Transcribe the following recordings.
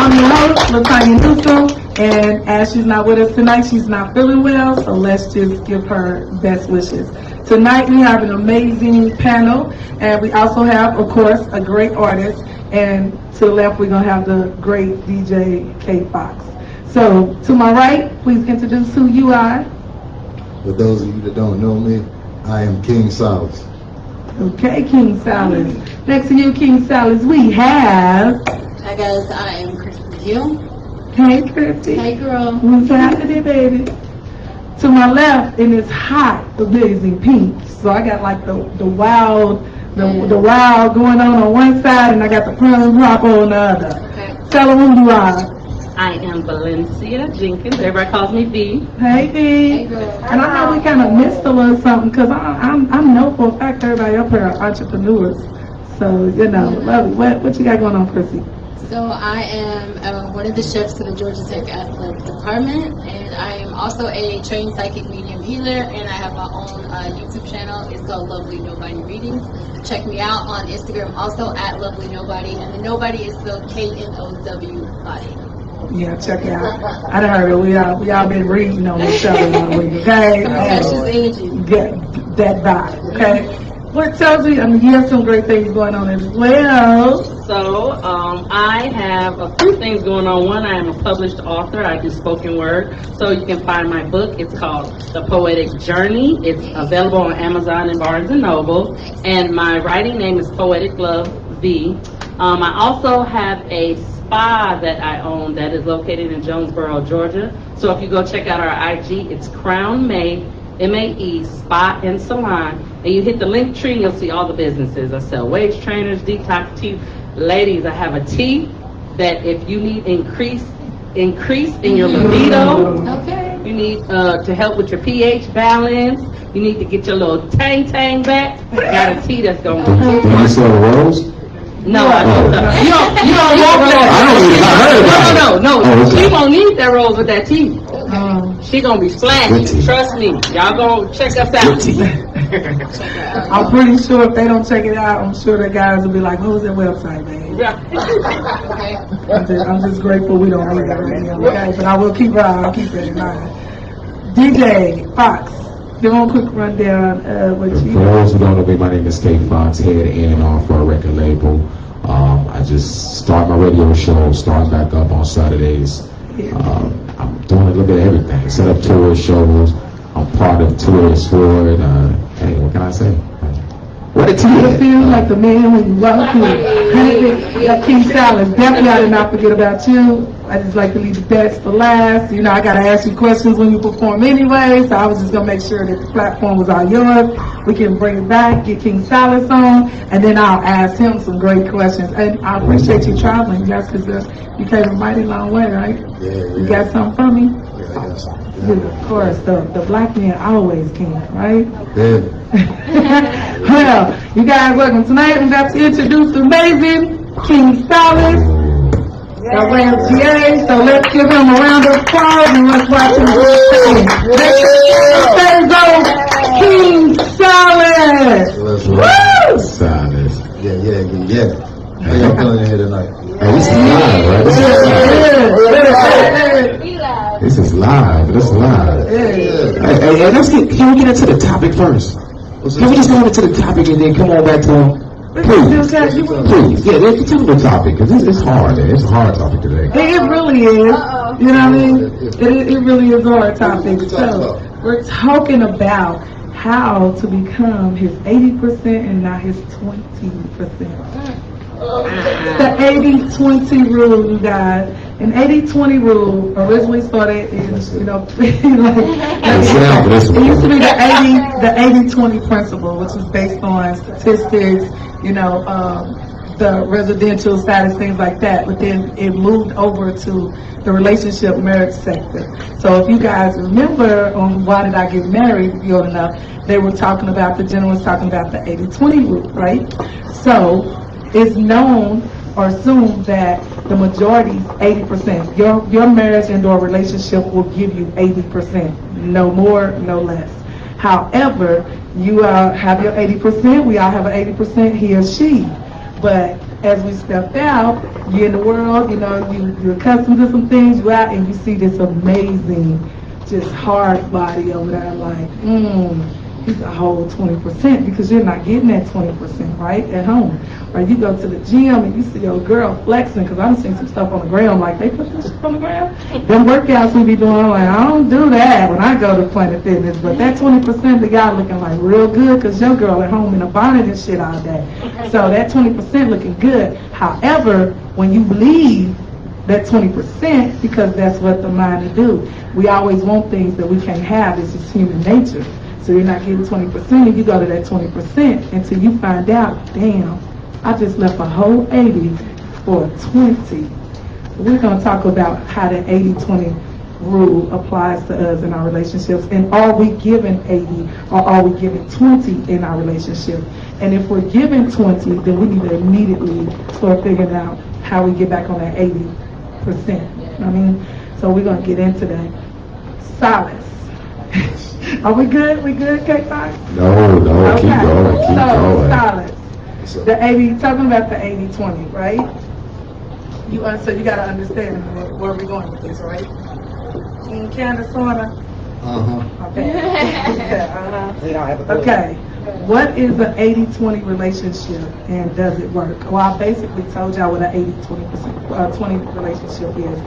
I'm your host, La'Tanya Moore-Newsome, and as she's not with us tonight, she's not feeling well, so let's just give her best wishes. Tonight we have an amazing panel, and we also have, of course, a great artist, and to the left we're going to have the great DJ K Fox. So, to my right, please introduce who you are. For those of you that don't know me, I am King Silas. Okay, King Silas. Next to you, King Silas, we have... Hi guys, I am Christy Hill. Hey, Christy. Hey girl. What's happening, baby? To my left, in this hot, amazing pink. So I got like the wild going on one side, and I got the prim pop on the other. Okay. Tell them who you are. I am Valencia Jenkins. Everybody calls me V. Hey, V. Hey girl. And I know we kind of missed a little something because I know for a fact everybody up here are entrepreneurs. So, you know, love it. What you got going on, Chrissy? So I am one of the chefs for the Georgia Tech Athletic Department, and I am also a trained psychic medium healer, and I have my own YouTube channel. It's called Lovely Nobody Readings. Check me out on Instagram also at Lovely Nobody, and the Nobody is spelled K-N-O-W body. Yeah, check it out. I done heard it. We all been reading on each other all week, okay? Precious energy. Get that vibe, okay? What tells me, I mean, you have some great things going on as well. So, I have a few things going on. One, I am a published author. I do spoken word. So you can find my book. It's called The Poetic Journey. It's available on Amazon and Barnes & Noble. And my writing name is Poetic Love V. I also have a spa that I own that is located in Jonesboro, Georgia. So if you go check out our IG, it's Crown May, M-A-E, Spa and Salon. And you hit the link tree and you'll see all the businesses. I sell waist trainers, detox tea. Ladies, I have a tea that if you need increase in your libido, Okay. you need to help with your pH balance, you need to get your little tang back, I got a tea that's going to Do you sell rose? No, I don't. You don't want that. No. She won't need that rose with that tea. She gonna be splashing. Trust me. Y'all gonna check us out. I'm pretty sure if they don't check it out, I'm sure the guys will be like, "Who's that website, man?" Okay. I'm just grateful we don't need that right now, okay? But I will keep I'll keep that in mind. DJ Fox, give me a quick rundown of what you. For those who don't know me, my name is K Fox, head A&R for a record label. I just started my radio show, starting back up on Saturdays. I'm doing a little bit of everything. Set up tour shows. I'm part of Tours Forward. Hey, what can I say? What a team. You feel like the man when you walk in. King Silas, definitely I did not forget about you. I just like to leave the best for last. You know, I got to ask you questions when you perform anyway, so I was just going to make sure that the platform was all yours. We can bring it back, get King Silas on, and then I'll ask him some great questions. And I appreciate you traveling, yes, because you came a mighty long way, right? Yeah. You got something for me? Yeah, I got something. Yeah, of course, the black man always can, right? Yeah. Well, you guys welcome. Tonight I'm about to introduce the amazing King Silas. By way of GA, so let's give him a round of applause and let's watch him sing. Let's go, King Silas. Let's Woo! Silas. Yeah. How y'all feeling in here tonight? Hey, this is live, right? This is live. Hey, let's can we get into the topic first? Can we just go into the topic and then come on back to Please. Yeah, let's get to the topic, because it's hard. It's a hard topic today. It really is. You know what I mean? It really is a hard topic. So, we're talking about how to become his 80% and not his 20%. The 80-20 rule, you guys. An 80-20 rule originally started in, it used to be the 80-20 principle, which is based on statistics, the residential status, things like that. But then it moved over to the relationship marriage sector. So if you guys remember on Why Did I Get Married, good enough, they were talking about, the gentleman was talking about the 80-20 rule, right? So it's known or assumed that the majority, 80%, your marriage and or relationship will give you 80%, no more, no less. However, you have your 80%, we all have an 80%, he or she. But as we stepped out, you're in the world, you know, you're accustomed to some things, you out and you see this amazing, just hard body over there, like, he's a whole 20% because you're not getting that 20%, right, at home. Or you go to the gym and you see your girl flexing, because I've seen some stuff on the ground, like, they put this stuff on the ground. Them workouts we be doing, like, I don't do that when I go to Planet Fitness, but that 20%, the guy looking like real good, because your girl at home in a bonnet and shit all day. So that 20% looking good. However, when you leave that 20%, because that's what the mind will do, we always want things that we can't have. It's just human nature. So you're not getting 20%, and you go to that 20% until you find out, damn, I just left a whole 80 for 20. We're going to talk about how the 80-20 rule applies to us in our relationships, and are we giving 80 or are we giving 20 in our relationship? And if we're giving 20, then we need to immediately start figuring out how we get back on that 80%. You know what I mean? So we're going to get into that. Solace. Are we good? We good, K-Fox? No, Okay. keep going. Solace. The 80, talking about the 80-20, right? So you got to understand where we're going with this, right? Candace, sorta? Okay. We don't have a clue. Okay. What is an 80-20 relationship, and does it work? Well, I basically told y'all what an 80-20 relationship is.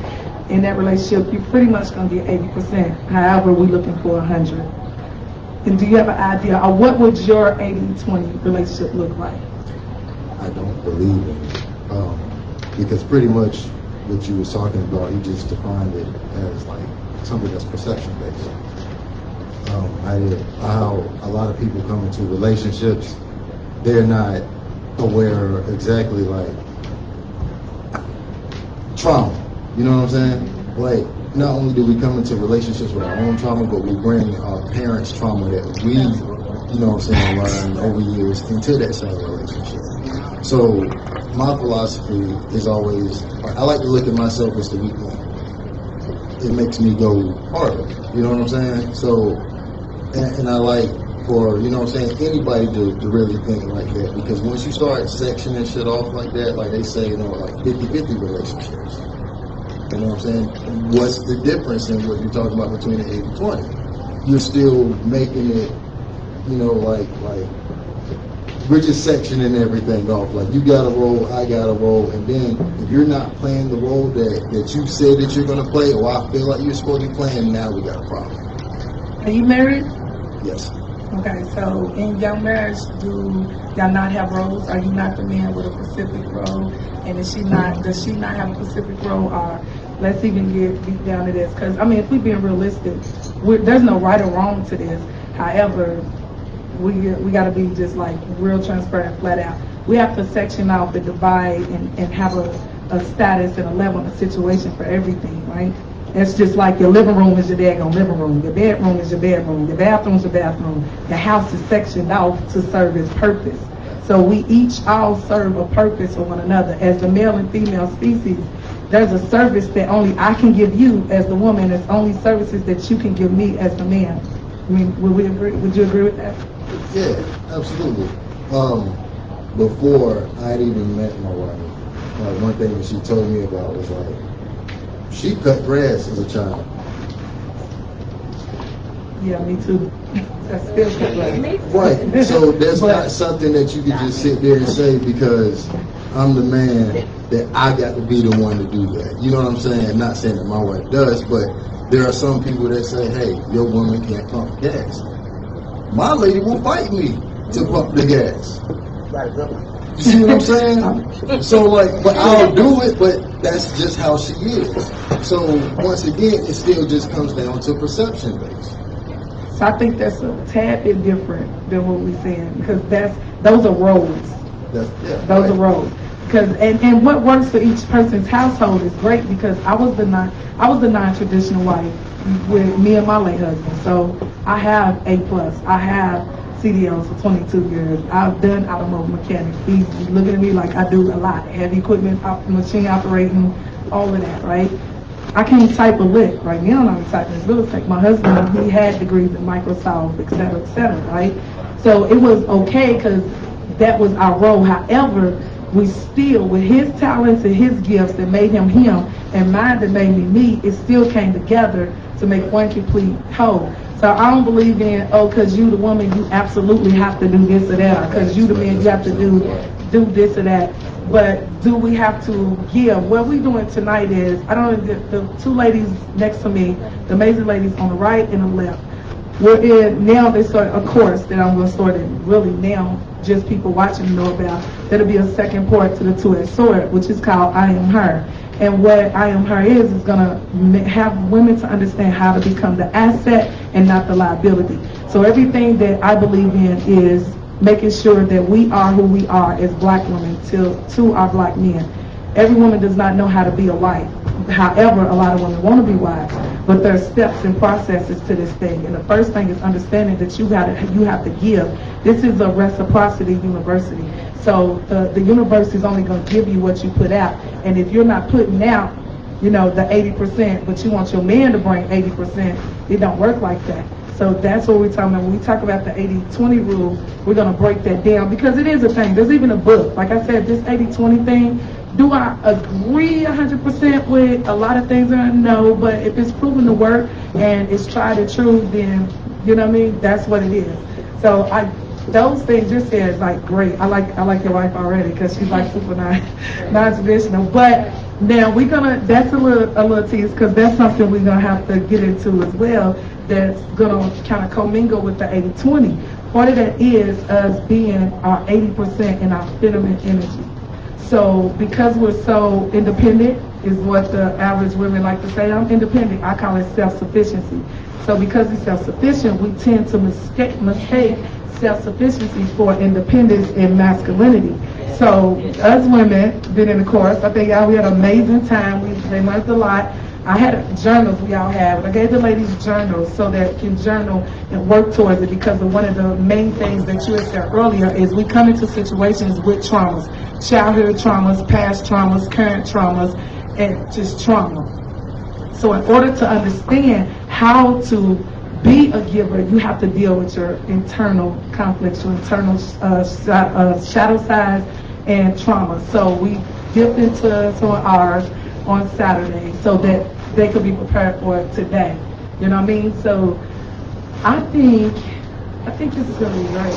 In that relationship, you're pretty much going to get 80%. However, we're looking for 100. And do you have an idea, or what would your 80-20 relationship look like? I don't believe in it. Because pretty much what you was talking about, you just defined it as like something that's perception based. How a lot of people come into relationships, they're not aware exactly like trauma. You know what I'm saying? Like, not only do we come into relationships with our own trauma, but we bring our parents' trauma that we, you know what I'm saying, learned over years into that same relationship. So my philosophy is always, I like to look at myself as the weak one. It makes me go harder. You know what I'm saying? So, and I like for, you know what I'm saying, anybody to really think like that, because once you start sectioning shit off like that, like they say, you know, like 50-50 relationships. You know what I'm saying? What's the difference in what you're talking about between the 80-20? You're still making it, you know, like we're just sectioning everything off. Like, you got a role, I got a role, and then if you're not playing the role that you said that you're going to play, or I feel like you're supposed to be playing, now we got a problem. Are you married? Yes. Okay, so in your marriage, do y'all not have roles? Are you not the man with a specific role? And does she not have a specific role? Or let's even get deep down to this. Because, I mean, if we're being realistic, there's no right or wrong to this. However, we got to be just like real transparent, flat out. We have to section out the divide and have a status and a level and a situation for everything, right? It's just like your living room is your daggone living room, your bedroom is your bedroom, your bathroom is your bathroom. The house is sectioned off to serve its purpose. So we each all serve a purpose for one another. As the male and female species, there's a service that only I can give you as the woman. There's only services that you can give me as the man. I mean, would we agree? Would you agree with that? Yeah, absolutely. Before I had even met my wife, one thing that she told me about was like, she cut grass as a child. Yeah, me too. I still cut grass. Right. So that's not something that you can just sit there and say because I'm the man that I got to be the one to do that. You know what I'm saying? Not saying that my wife does, but there are some people that say, hey, your woman can't pump gas. My lady will fight me to pump the gas. You see what I'm saying? So like, but I'll do it, but that's just how she is. So once again, it still just comes down to perception based. So I think that's a tad bit different than what we're saying, because those are roles. Those are roles. Because and what works for each person's household is great, because I was the non-traditional wife with me and my late husband. So I have A+. I have CDLs for 22 years. I've done automotive mechanics. He's looking at me like I do a lot. Heavy equipment, machine operating, all of that, right? I can't type a lick. Right now, I'm not typing real estate. My husband, he had degrees in Microsoft, et cetera, right? So it was okay because that was our role. However, we still, with his talents and his gifts that made him him, and mine that made me, it still came together to make one complete whole. So I don't believe in, oh, because you the woman, you absolutely have to do this or that, or because you the man, you have to do this or that. But do we have to give? What we're doing tonight is, I don't know, the two ladies next to me, the amazing ladies on the right and the left, we're in, now they start a course that I'm going to start in really now, just people watching know about. That'll be a second part to the two-edged sword, which is called I Am Her. And what I Am Her is going to have women to understand how to become the asset and not the liability. So everything that I believe in is making sure that we are who we are as black women to our black men. Every woman does not know how to be a wife. However, a lot of women want to be wives, but there are steps and processes to this thing. And the first thing is understanding that you have to give. This is a reciprocity university. So the university is only going to give you what you put out. And if you're not putting out, the 80%, but you want your man to bring 80%, it don't work like that. So that's what we're talking about. When we talk about the 80-20 rule, we're going to break that down because it is a thing. There's even a book. Like I said, this 80-20 thing, do I agree 100% with a lot of things? No, but if it's proven to work and it's tried and true, then, you know what I mean? That's what it is. So those things you said is like great. I like your wife already because she's like super non-traditional. But now we're going to, that's a little tease because that's something we're going to have to get into as well. That's going to kind of commingle with the 80-20. Part of that is us being our 80% in our feminine energy. So because we're so independent, is what the average women like to say, I'm independent. I call it self-sufficiency. So because we're self-sufficient, we tend to mistake self-sufficiency for independence and masculinity. So us women, been in the course, I think we had an amazing time. They learned a lot. I had journals we all have. I gave the ladies journals so that can journal and work towards it because of one of the main things that you had said earlier is we come into situations with traumas, childhood traumas, past traumas, current traumas, and just trauma. So in order to understand how to be a giver, you have to deal with your internal conflicts, your internal shadow sides and trauma. So we dipped into some of ours on Saturday so that they could be prepared for it today. You know what I mean? So I think this is going to be great.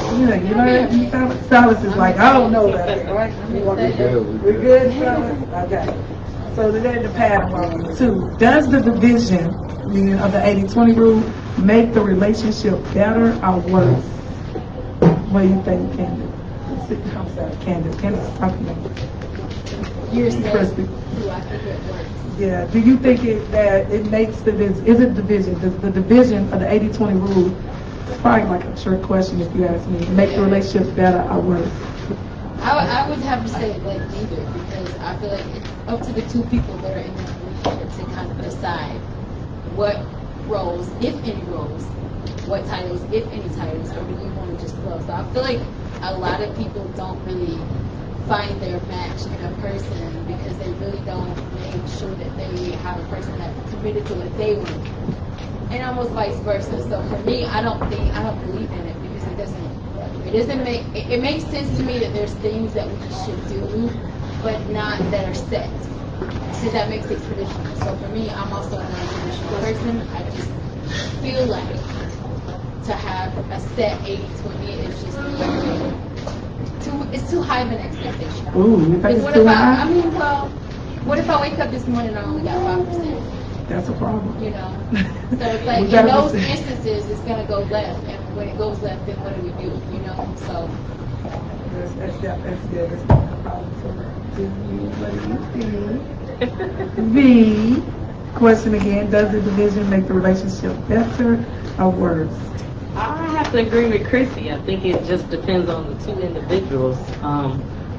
You know, Silas is like, I don't know about it, right? We're good, Silas? Okay. So today the pattern 2. Does the division, meaning of the 80-20 rule, make the relationship better or worse? What do you think, Candace? I'm sorry, Candace. Candace is talking to me. You're saying, do I think it works? Yeah. Do you think that it makes the division? Is it division? Does the division of the 80-20 rule, it's probably like a trick question if you ask me, make the relationship better or worse? I would have to say like neither because I feel like it's up to the two people that are in the relationship to kind of decide what roles, if any roles, what titles, if any titles, or do you want to just flow? So I feel like a lot of people don't really find their match in a person because they really don't make sure that they have a person that's committed to what they want, and almost vice versa. So for me, I don't believe in it because it makes sense to me that there's things that we should do, but not that are set. So that makes it traditional. So for me, I'm also a non-traditional person. I just feel like to have a set 80-20 is just it's too high of an expectation. Ooh, you think it's too high? What if I wake up this morning and I only got 5%? That's a problem. You know? So it's like in those instances, it's going to go left. And when it goes left, then what do we do? You know? So. That's good. That's not a problem. What do you think? V, question again, does the division make the relationship better or worse? I have to agree with Chrissy. I think it just depends on the two individuals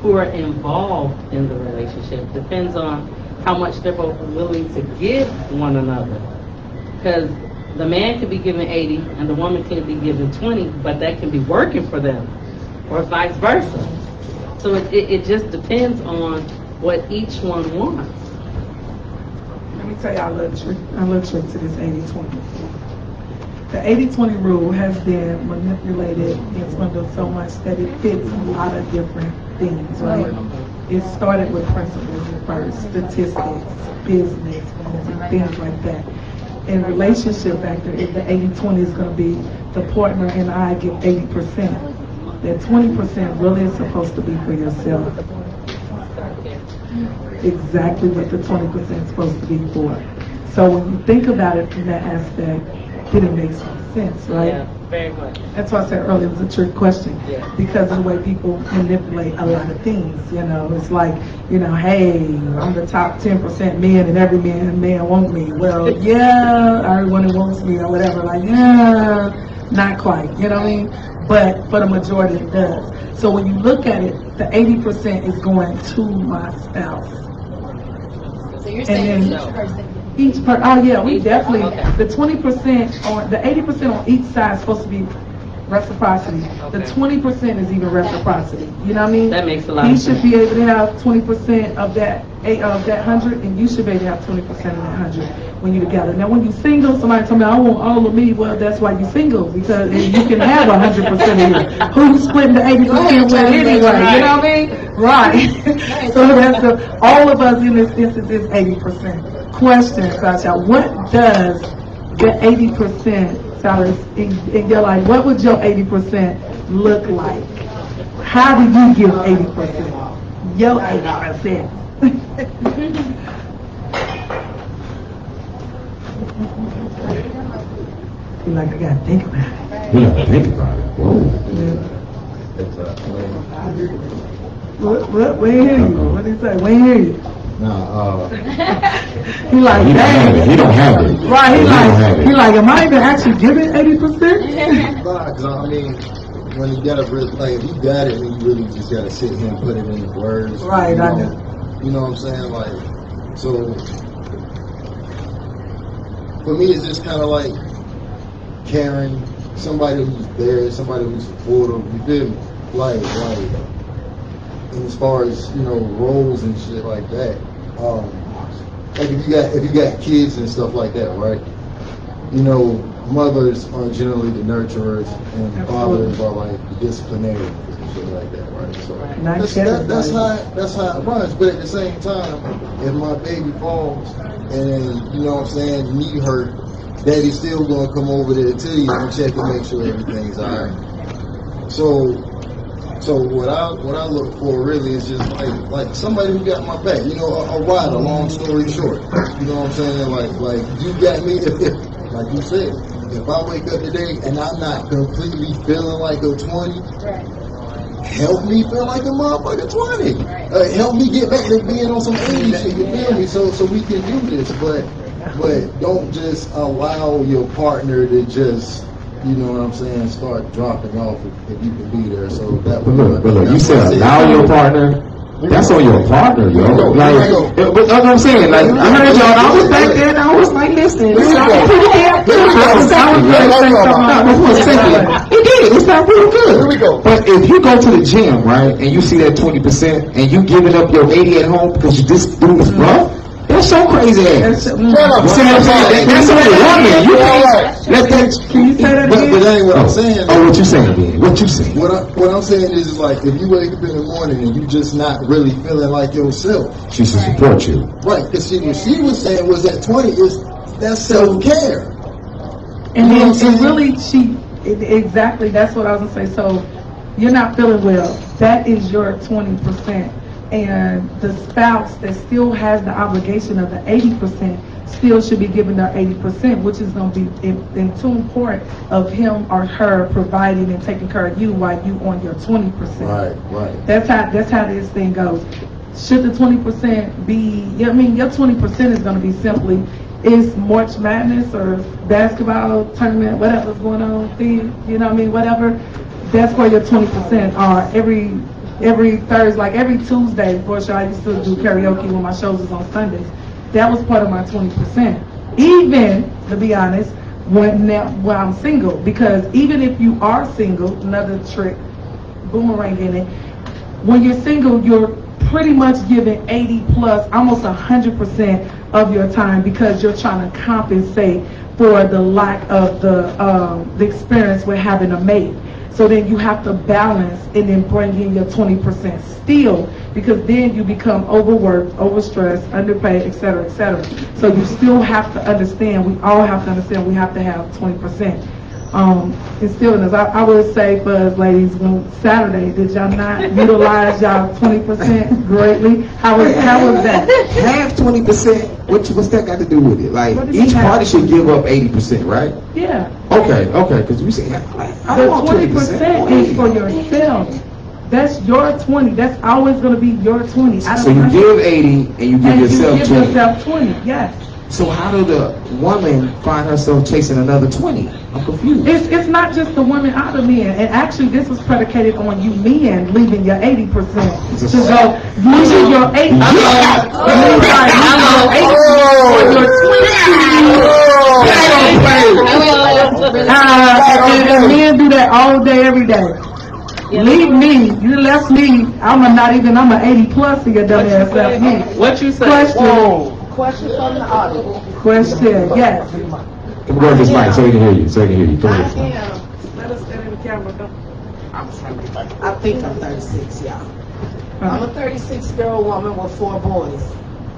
who are involved in the relationship. Depends on how much they're both willing to give one another. Because the man could be giving 80 and the woman can be giving 20, but that can be working for them, or vice versa. So it just depends on what each one wants. Let me tell y'all a little trick to this 80-20. The 80-20 rule has been manipulated and swindled so much that it fits a lot of different things, right? it started with principles first, statistics, business, and things like that. And relationship factor, if the 80-20 is going to be the partner and I give 80%, that 20% really is supposed to be for yourself. Exactly what the 20% is supposed to be for. So when you think about it from that aspect, then it makes sense, right? Yeah, very much. That's why I said earlier it was a trick question, Yeah. because of the way people manipulate a lot of things. It's like, hey, I'm the top 10% men, and every man want me. Well, yeah, everyone wants me or whatever. Like, yeah, not quite. You know what I mean? But for the majority, it does. So when you look at it, the 80% is going to my spouse. So you're saying then- each person. Oh yeah, we definitely, Okay. the 20% on, the 80% on each side is supposed to be reciprocity. The Okay. 20% is even reciprocity. You know what I mean? That makes a lot He of sense. should be able to have 20% of that 100, and you should be able to have 20% of that 100 when you're together. Now, when you're single, somebody tell me, I want all of me. Well, that's why you're single, because you can have 100% of you. Who's splitting the 80% with anyway? You know what I mean? Right. So that's all of us in this instance is 80%. Question, Sasha, what does the 80%, Silas, in your life, what would your 80% look like? How do you give 80%? Your 80%. You like, I gotta think about it. You have to think about it. Whoa. What? We ain't hear you. What did he say? We ain't hear you. Nah, He like, He don't have it. dang. He don't have it. Right, He don't have it. he like, am I even actually giving 80%? because I mean, when you gotta really, like, if you got it, then you really just gotta sit here and put it into words. Right, you I know, know. You know what I'm saying? Like, so for me, it's just kind of like caring, somebody who's there, somebody who's supportive. You feel me? Like, and as far as roles and shit like that. Like if you got kids and stuff like that, right? Mothers are generally the nurturers, and fathers are like the disciplinarians and shit like that, right? So that's how it runs. But at the same time, if my baby falls and knee hurt, daddy's still gonna come over there to you and check and make sure everything's alright. So what I look for really is just like somebody who got my back, a rider, long story short. You know what I'm saying? Like you got me, if like you said, if I wake up today and I'm not completely feeling like a 20, help me feel like a motherfucker 20. Help me get back to being on some 80 shit, you feel me? So we can do this, but don't just allow your partner to just start dropping off if you can be there. So that But look, you said allow your partner. That's on your partner, yo. Like, but that's what I'm saying. Like, I heard y'all. I was back there, and I was like, listening. It sounded pretty damn good. It did. It sounded pretty good. Here we go. But if you go to the gym, right, and you see that 20%, and you giving up your 80 at home because you just doing this rough, that's so crazy. That's so woman. You can't let that. Can you say that But again? that ain't what I'm saying. Oh, what you saying, Ben? What you saying? What I'm saying is like if you wake up in the morning and you just not really feeling like yourself, She should support you. right? Because what she was saying was that 20 that's self-care. And then and really, exactly, that's what I was gonna say. So you're not feeling well. That is your 20%. And the spouse that still has the obligation of the 80% still should be given their 80%, which is going to be in tune part of him or her providing and taking care of you while you on your 20%. Right. That's how this thing goes. Should the 20% be? Your 20% is going to be simply is March Madness or basketball tournament, whatever's going on. Whatever. That's where your 20% are every Thursday, like every Tuesday, for sure. I used to do karaoke when my shows was on Sundays. That was part of my 20%. Even, to be honest, when I'm single, because even if you are single, another trick, boomerang in it, when you're single, you're pretty much giving 80 plus, almost 100% of your time because you're trying to compensate for the lack of the experience with having a mate. So then you have to balance and then bring in your 20% still, because then you become overworked, overstressed, underpaid, et cetera, et cetera. So you still have to understand, we all have to understand we have to have 20%. Instilled in us. I would say for us ladies, when Saturday, did y'all not utilize y'all 20% greatly? How was that? Half 20%. What's that got to do with it? Like, What does each it have party to should give up 80%, right? Yeah. Okay, because we say, I The want 20% is for yourself. That's your 20. That's always going to be your 20. So you give 80 and you give and yourself you give 20. yourself 20. Yes. So how do the woman find herself chasing another 20? I'm confused. It's not just the women or the men. And actually, this was predicated on you men leaving your 80% to go leaving your 80%. And men do that all day, every day. Leave me. You left me. I'm an 80 plus of your dumb ass left me. What you say? Question from the audience. Question. Yes. Can we go to this mic so we can hear you? Go ahead. Let us stand in the camera. I think I'm 36, y'all. I'm a 36-year-old woman with 4 boys,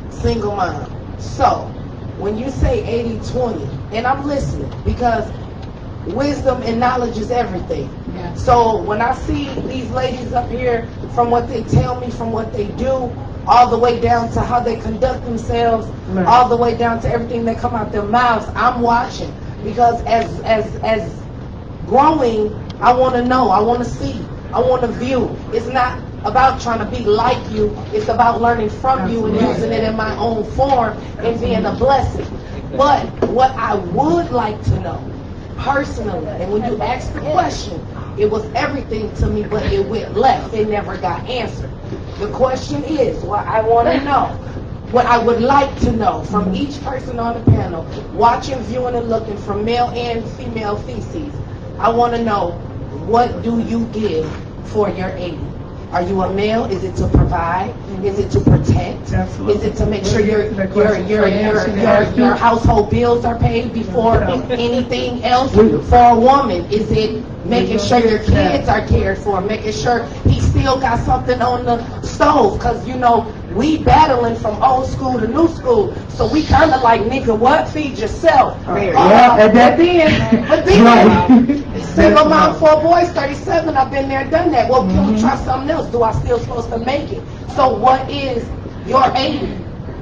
single mom. So, when you say 80-20, and I'm listening because wisdom and knowledge is everything. Yeah. So when I see these ladies up here, from what they tell me, from what they do, all the way down to how they conduct themselves, Right. all the way down to everything that come out their mouths, I'm watching. Because as growing, I want to know, I want to see, I want to view. It's not about trying to be like you. It's about learning from you and using it in my own form and being a blessing. But what I would like to know, personally, and when you asked the question, it was everything to me, but it went left. It never got answered. The question is, what I want to know, what I would like to know from each person on the panel, watching, viewing, and looking from male and female feces, I want to know, what do you give for your 80? Are you a male? Is it to provide? Is it to protect? Absolutely. Is it to make sure your household bills are paid before anything else? For a woman, is it making sure your kids are cared for? Making sure he still got something on the stove? Because, you know, we battling from old school to new school. So we kind of like, nigga, what? Feed yourself. Yeah, at that end. But then, single mom, 4 boys, 37, I've been there, done that. Well, can we try something else? Do I still supposed to make it? So what is your 80?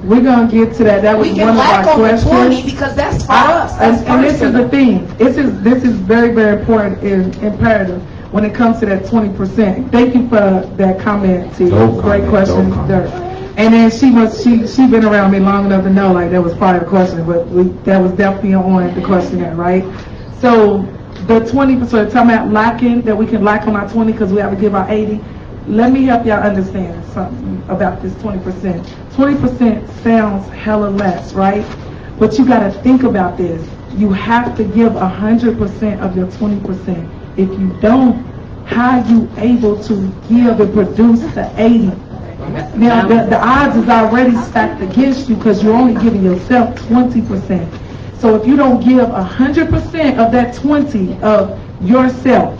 We're going to get to that. That was We can one of lack our on the questions. 20 because that's for us. That's And this is personal. the thing. This is very, very important and imperative when it comes to that 20%. Thank you for that comment, T. Great question, Dirk. And then she been around me long enough to know, like, that was part of the question, but that was definitely on the questionnaire, right? So the 20%, so talking about lacking, that we can lack on our 20 because we have to give our 80. Let me help y'all understand something about this 20%. 20% sounds hella less, right? But you got to think about this. You have to give 100% of your 20%. If you don't, how are you able to give and produce the 80? Now, the odds is already stacked against you because you're only giving yourself 20%. So if you don't give 100% of that 20 of yourself,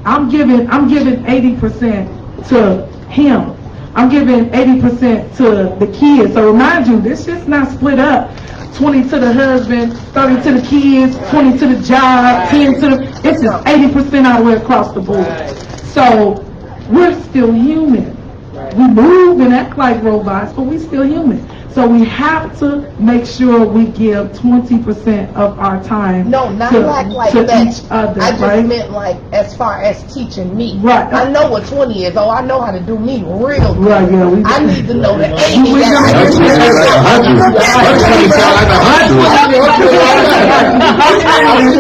I'm giving 80% to him. I'm giving 80% to the kids. So remind you, this shit's not split up. 20 to the husband, 30 to the kids, 20 to the job, 10 to the... It's just 80% all the way across the board. So we're still human. We move and act like robots, but we're still human. So we have to make sure we give 20% of our time No, not to like each that. other, I just right? meant like as far as teaching me. Right. I know what 20 is. Oh, I know how to do me real good. Right, yeah. I need to know the 80 We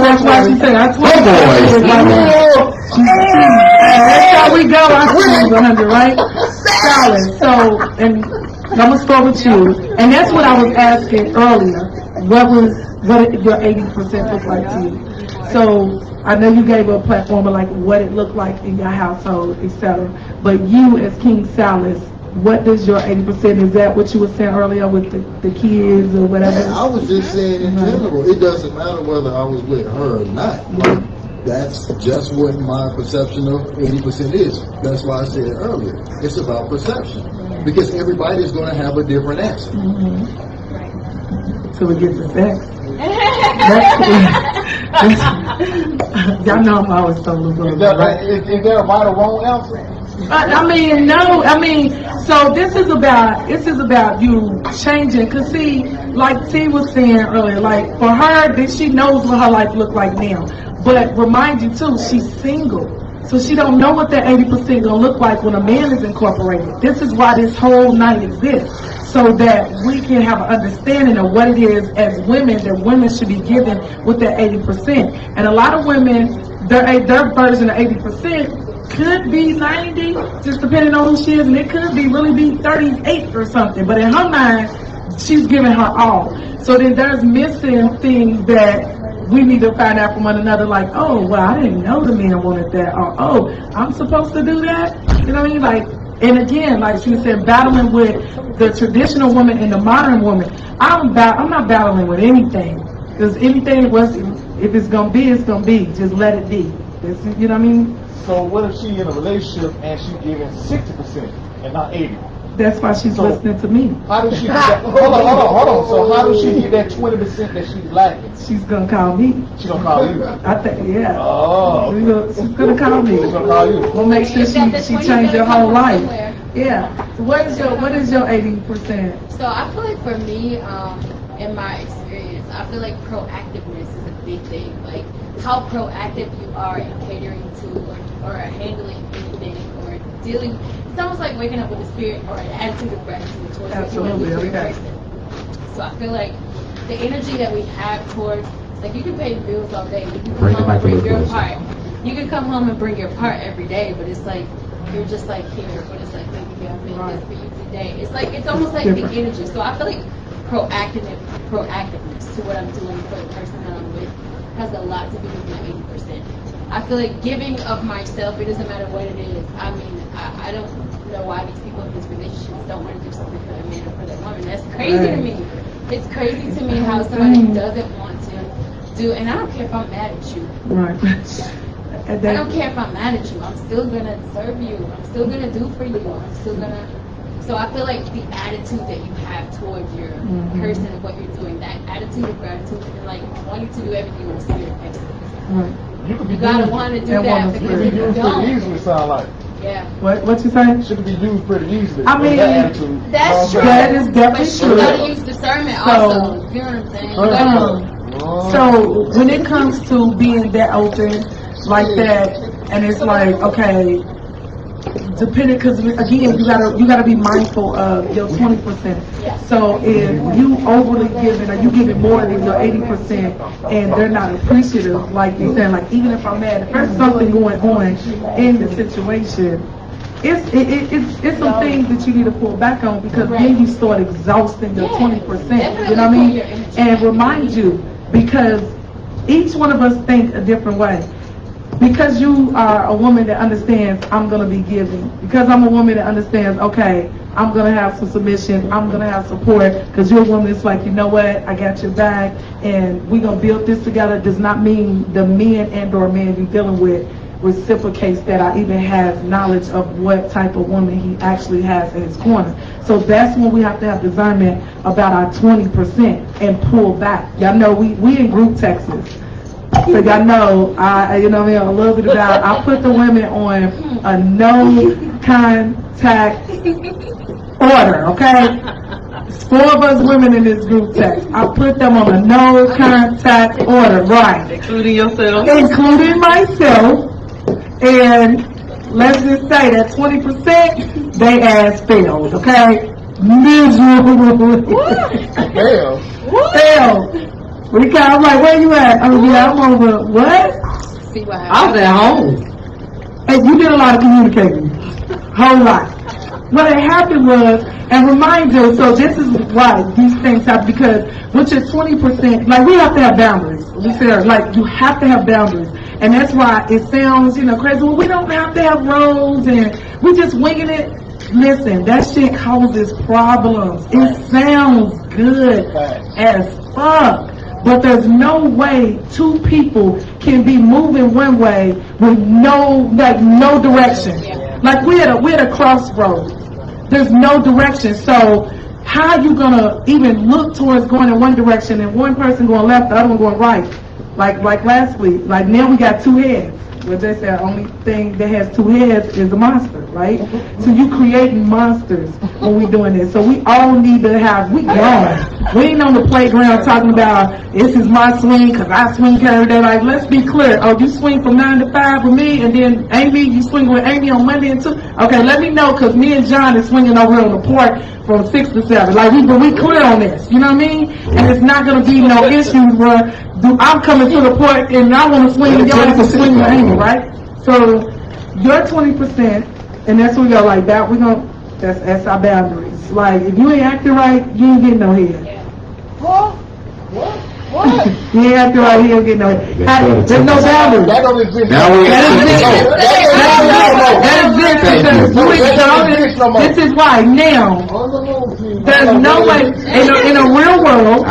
That's why she said, that's what that's how we go. I choose 100, right? Solid. So, and I'm gonna start with you. And that's what I was asking earlier. What did your 80% look like to you? So, I know you gave a platform of like what it looked like in your household, etc. But you, as King Salas, what does your 80%? Is that what you were saying earlier with the kids or whatever? I was just saying in general, it doesn't matter whether I was with her or not. Like, That's just what my perception of 80% is. That's why I said earlier, it's about perception. Because everybody is going to have a different answer. So we get to sex. Y'all know I'm always so loose. Is there a right or wrong answer? So this is about you changing. Cause see, like T was saying earlier, like for her, that she knows what her life look like now. But remind you too, she's single. So she don't know what that 80% gonna look like when a man is incorporated. This is why this whole night exists. So that we can have an understanding of what it is as women that women should be given with that 80%. And a lot of women, their version of 80% could be 90, just depending on who she is, and it could be really be 38 or something. But in her mind, she's giving her all. So then there's missing things that we need to find out from one another, like, oh, well, I didn't know the man wanted that, or oh, I'm supposed to do that. You know what I mean? Like, and again, like she said, battling with the traditional woman and the modern woman. I'm not battling with anything, because anything if it's gonna be, it's gonna be. Just let it be. You know what I mean? So what if she in a relationship and she's giving 60% and not 80? That's why she's listening to me. How does she get that? Hold on. So how does she get that 20% that she's lacking? She's gonna call me. She's gonna call you? I think, yeah. Oh. Okay. She's gonna call me. She's gonna call you. We'll make sure she changed her whole life. Yeah. So what is your 80%? So I feel like for me, in my experience, I feel like proactiveness is a big thing. Like how proactive you are in catering to or handling anything or dealing. It's almost like waking up with a spirit or an attitude of gratitude towards Absolutely, every okay. person. So I feel like the energy that we have towards, like you can pay bills all day, you can come home and bring your part. You can come home and bring your part every day, but it's like you're just like here, but it's like maybe I'm doing this for you today. It's like it's almost like the energy. So I feel like proactiveness to what I'm doing for the person that I'm with has a lot to do with my 80%. I feel like giving of myself, it doesn't matter what it is. I mean, I don't know why these people in these relationships don't want to do something for their man or for their woman. That's crazy to me. It's crazy to me how somebody doesn't want to do, and I don't care if I'm mad at you. Right. I don't care if I'm mad at you. I'm still going to serve you. I'm still going to do for you. I'm still going to. So I feel like the attitude that you have towards your person and what you're doing, that attitude of gratitude and like wanting to do everything with a spirit of excellence. Right. You gotta want to do that because if you pretty don't, easily, sound like. yeah. What you saying? Should be used pretty easily. I mean, That's true. that is definitely But true. you gotta use discernment also. You know what I'm saying? You gotta, So when it comes to being that open like that, and it's like, okay, depending, because again, you gotta be mindful of your 20%. So if you overly giving, or you giving more than your 80%, and they're not appreciative, like you said, like even if I'm mad, if there's something going on in the situation, it's some things that you need to pull back on, because then you start exhausting your 20%. You know what I mean? And remind you, because each one of us think a different way. Because you are a woman that understands I'm going to be giving. Because I'm a woman that understands, okay, I'm going to have some submission. I'm going to have support. Because you're a woman that's like, you know what, I got your back and we're going to build this together. Does not mean the men and or man you're dealing with reciprocates that I even have knowledge of what type of woman he actually has in his corner. So that's when we have to have discernment about our 20% and pull back. Y'all know we in group texts. So y'all know, you know what I mean, a little bit about, I put the women on a no contact order, okay? It's 4 of us women in this group text. I put them on a no contact order, right? Including yourself. Including myself. And let's just say that 20%, they ass failed, okay? Miserably. Failed. We kind of like, where you at? Oh, yeah, I'm over. What? see what I happens. was at home. And you did a lot of communicating. Whole lot. What had happened was, and remind you, so this is why these things happen, because with your 20%, like we have to have boundaries. We say, like, you have to have boundaries. And that's why it sounds, crazy. Well, we don't have to have roles and we just winging it. Listen, that shit causes problems. It sounds good as fuck. But there's no way two people can be moving one way with no direction. Like we're at a crossroads. There's no direction. So how are you gonna even look towards going in one direction and one person going left, the other one going right? Like last week. Like now we got two heads. Well, they say the only thing that has two heads is a monster, right? So you creating monsters when we doing this. So we all need to have, we grown. We ain't on the playground talking about, this is my swing because I swing every day. Like, let's be clear. Oh, you swing from 9 to 5 with me, and then Amy, you swing with Amy on Monday and 2. Okay, let me know, because me and John is swinging over on the park from 6 to 7. Like, we clear on this, you know what I mean? And it's not going to be no issues where I'm coming to the park and I want to swing and y'all have to swing with Amy, right? So, your 20%, and that's what we go like that. That's our boundaries. Like, if you ain't acting right, you ain't getting no head. What? You ain't acting right, you ain't getting no head. There's no boundaries. That don't exist. That exists. This is why now. There's no way in a real world.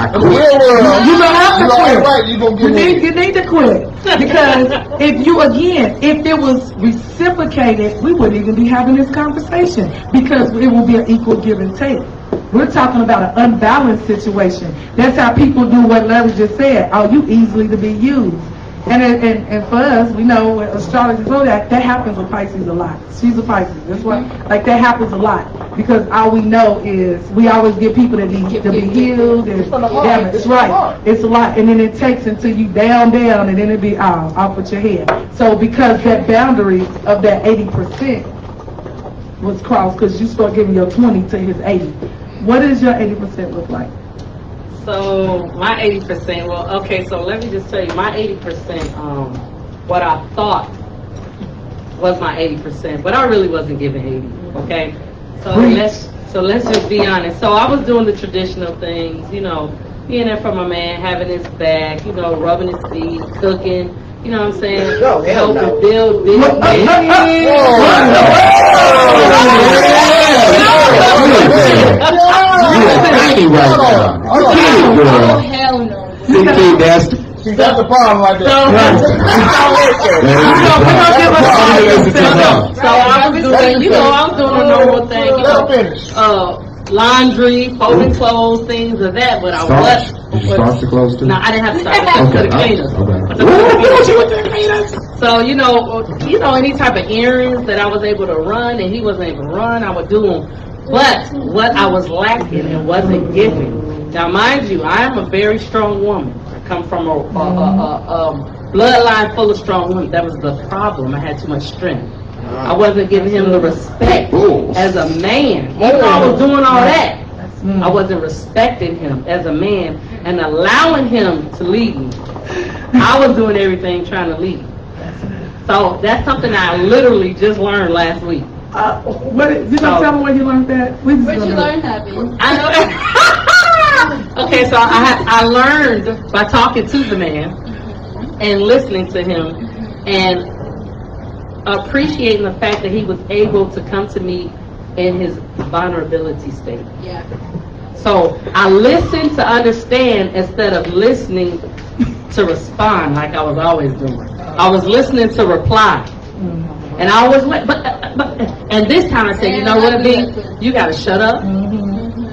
You don't have to quit. You need to quit because if it was reciprocated, we wouldn't even be having this conversation because it will be an equal give and take. We're talking about an unbalanced situation. That's how people do what Larry just said. Oh, you easily to be used. And for us, we know astrology that happens with Pisces a lot. She's a Pisces. That's why, like, that happens a lot because all we know is we always get people that need to be healed and damaged. It's right. It's a lot, and then it takes until you down, and then it be off with your head. So because that boundary of that 80% was crossed, because you start giving your 20 to his 80. What does your 80% look like? So my 80%, well, okay, so let me just tell you, my 80%, what I thought was my 80%, but I really wasn't giving 80, okay? So let's just be honest. So I was doing the traditional things, you know, being there for my man, having his back, you know, rubbing his feet, cooking, you know what I'm saying? Helping build business. Oh, hell no. See, that's the problem right there. So I was doing, you know, I was doing a normal thing, you know, laundry, folding clothes, things of that, but I was. Did you starch the clothes too? No, I didn't have to start to the cleaners. So, you know, any type of errands that I was able to run and he wasn't able to run, I would do them. But what I was lacking and wasn't giving. Now, mind you, I am a very strong woman. I come from a bloodline full of strong women. That was the problem. I had too much strength. I wasn't giving him the respect as a man. Even though I was doing all that, I wasn't respecting him as a man and allowing him to lead me. I was doing everything trying to lead. So that's something I literally just learned last week. You don't tell me where you learned that? Where'd you learn that, baby? I know. Okay, so I learned by talking to the man and listening to him and appreciating the fact that he was able to come to me in his vulnerability state. Yeah. So I listened to understand instead of listening to respond like I was always doing. I was listening to reply. And I always went, and this time I said, you know what, B? You got to shut up.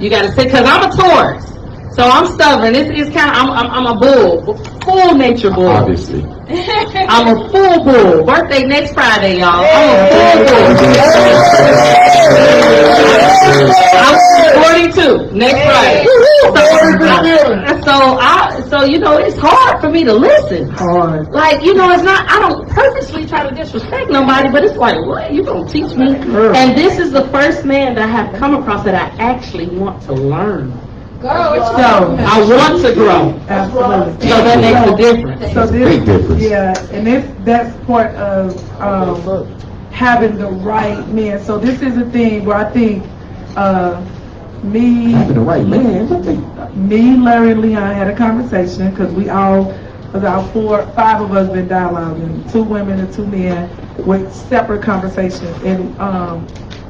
You got to say, because I'm a Taurus. So I'm stubborn. It's kind of, I'm a bull, full nature bull. Obviously. I'm a full bull. Birthday next Friday, y'all. I'm a full bull. I'm 42 next Friday. So you know, it's hard for me to listen. Hard. Like, you know, it's not, I don't purposely try to disrespect nobody, but it's like, what? You gonna teach me? And this is the first man that I have come across that I actually want to learn. Girl, So I want to grow. Absolutely. So that makes a difference. So this, Big difference. yeah, and that's part of having the right man. So this is a thing where I think Having the right man. me, Larry, and Leon had a conversation because we all, about 5 of us been dialoguing, 2 women and 2 men with separate conversations. And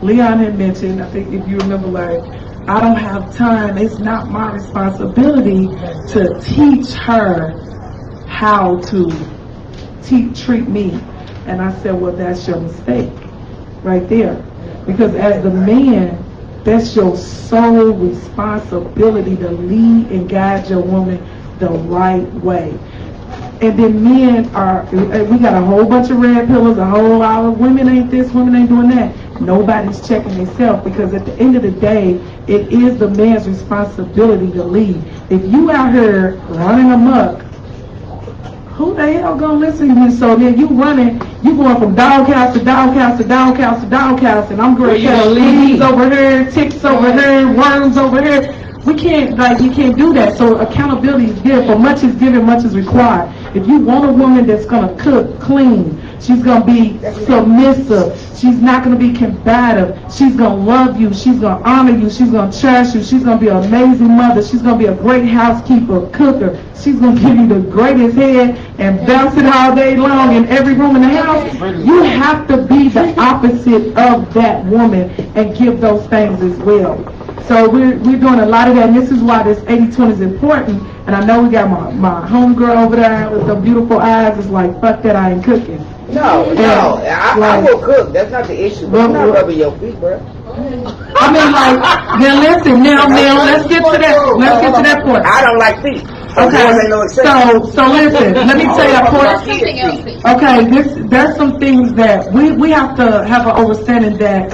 Leon had mentioned, I think if you remember, Larry, I don't have time. It's not my responsibility to teach her how to treat me. And I said, well, that's your mistake right there. Because as the man, that's your sole responsibility to lead and guide your woman the right way. And then men we got a whole bunch of red pillars, a whole lot of women ain't this, women ain't doing that. Nobody's checking themselves, because at the end of the day, it is the man's responsibility to lead. If you out here running amok, who the hell gonna listen to you? So then you running, you going from doghouse to doghouse to doghouse to doghouse, and I'm going to catch fleas over here, ticks over here, worms over here. We can't, you can't do that. So accountability is good. For much is given, much is required. If you want a woman that's going to cook, clean, she's going to be submissive, she's not going to be combative, she's going to love you, she's going to honor you, she's going to cherish you, she's going to be an amazing mother, she's going to be a great housekeeper, cooker, she's going to give you the greatest head and bounce it all day long in every room in the house. You have to be the opposite of that woman and give those things as well. So we're doing a lot of that, and this is why this 80-20 is important. And I know we got my homegirl over there with the beautiful eyes. It's like, fuck that, I ain't cooking. No, I will cook. That's not the issue. But I'm not rubbing your feet, bro. I mean, now listen, now let's get to that. Let's get to that point. I don't like feet. Okay, so listen, let me tell you a point. Okay, there's some things that we have to have an understanding that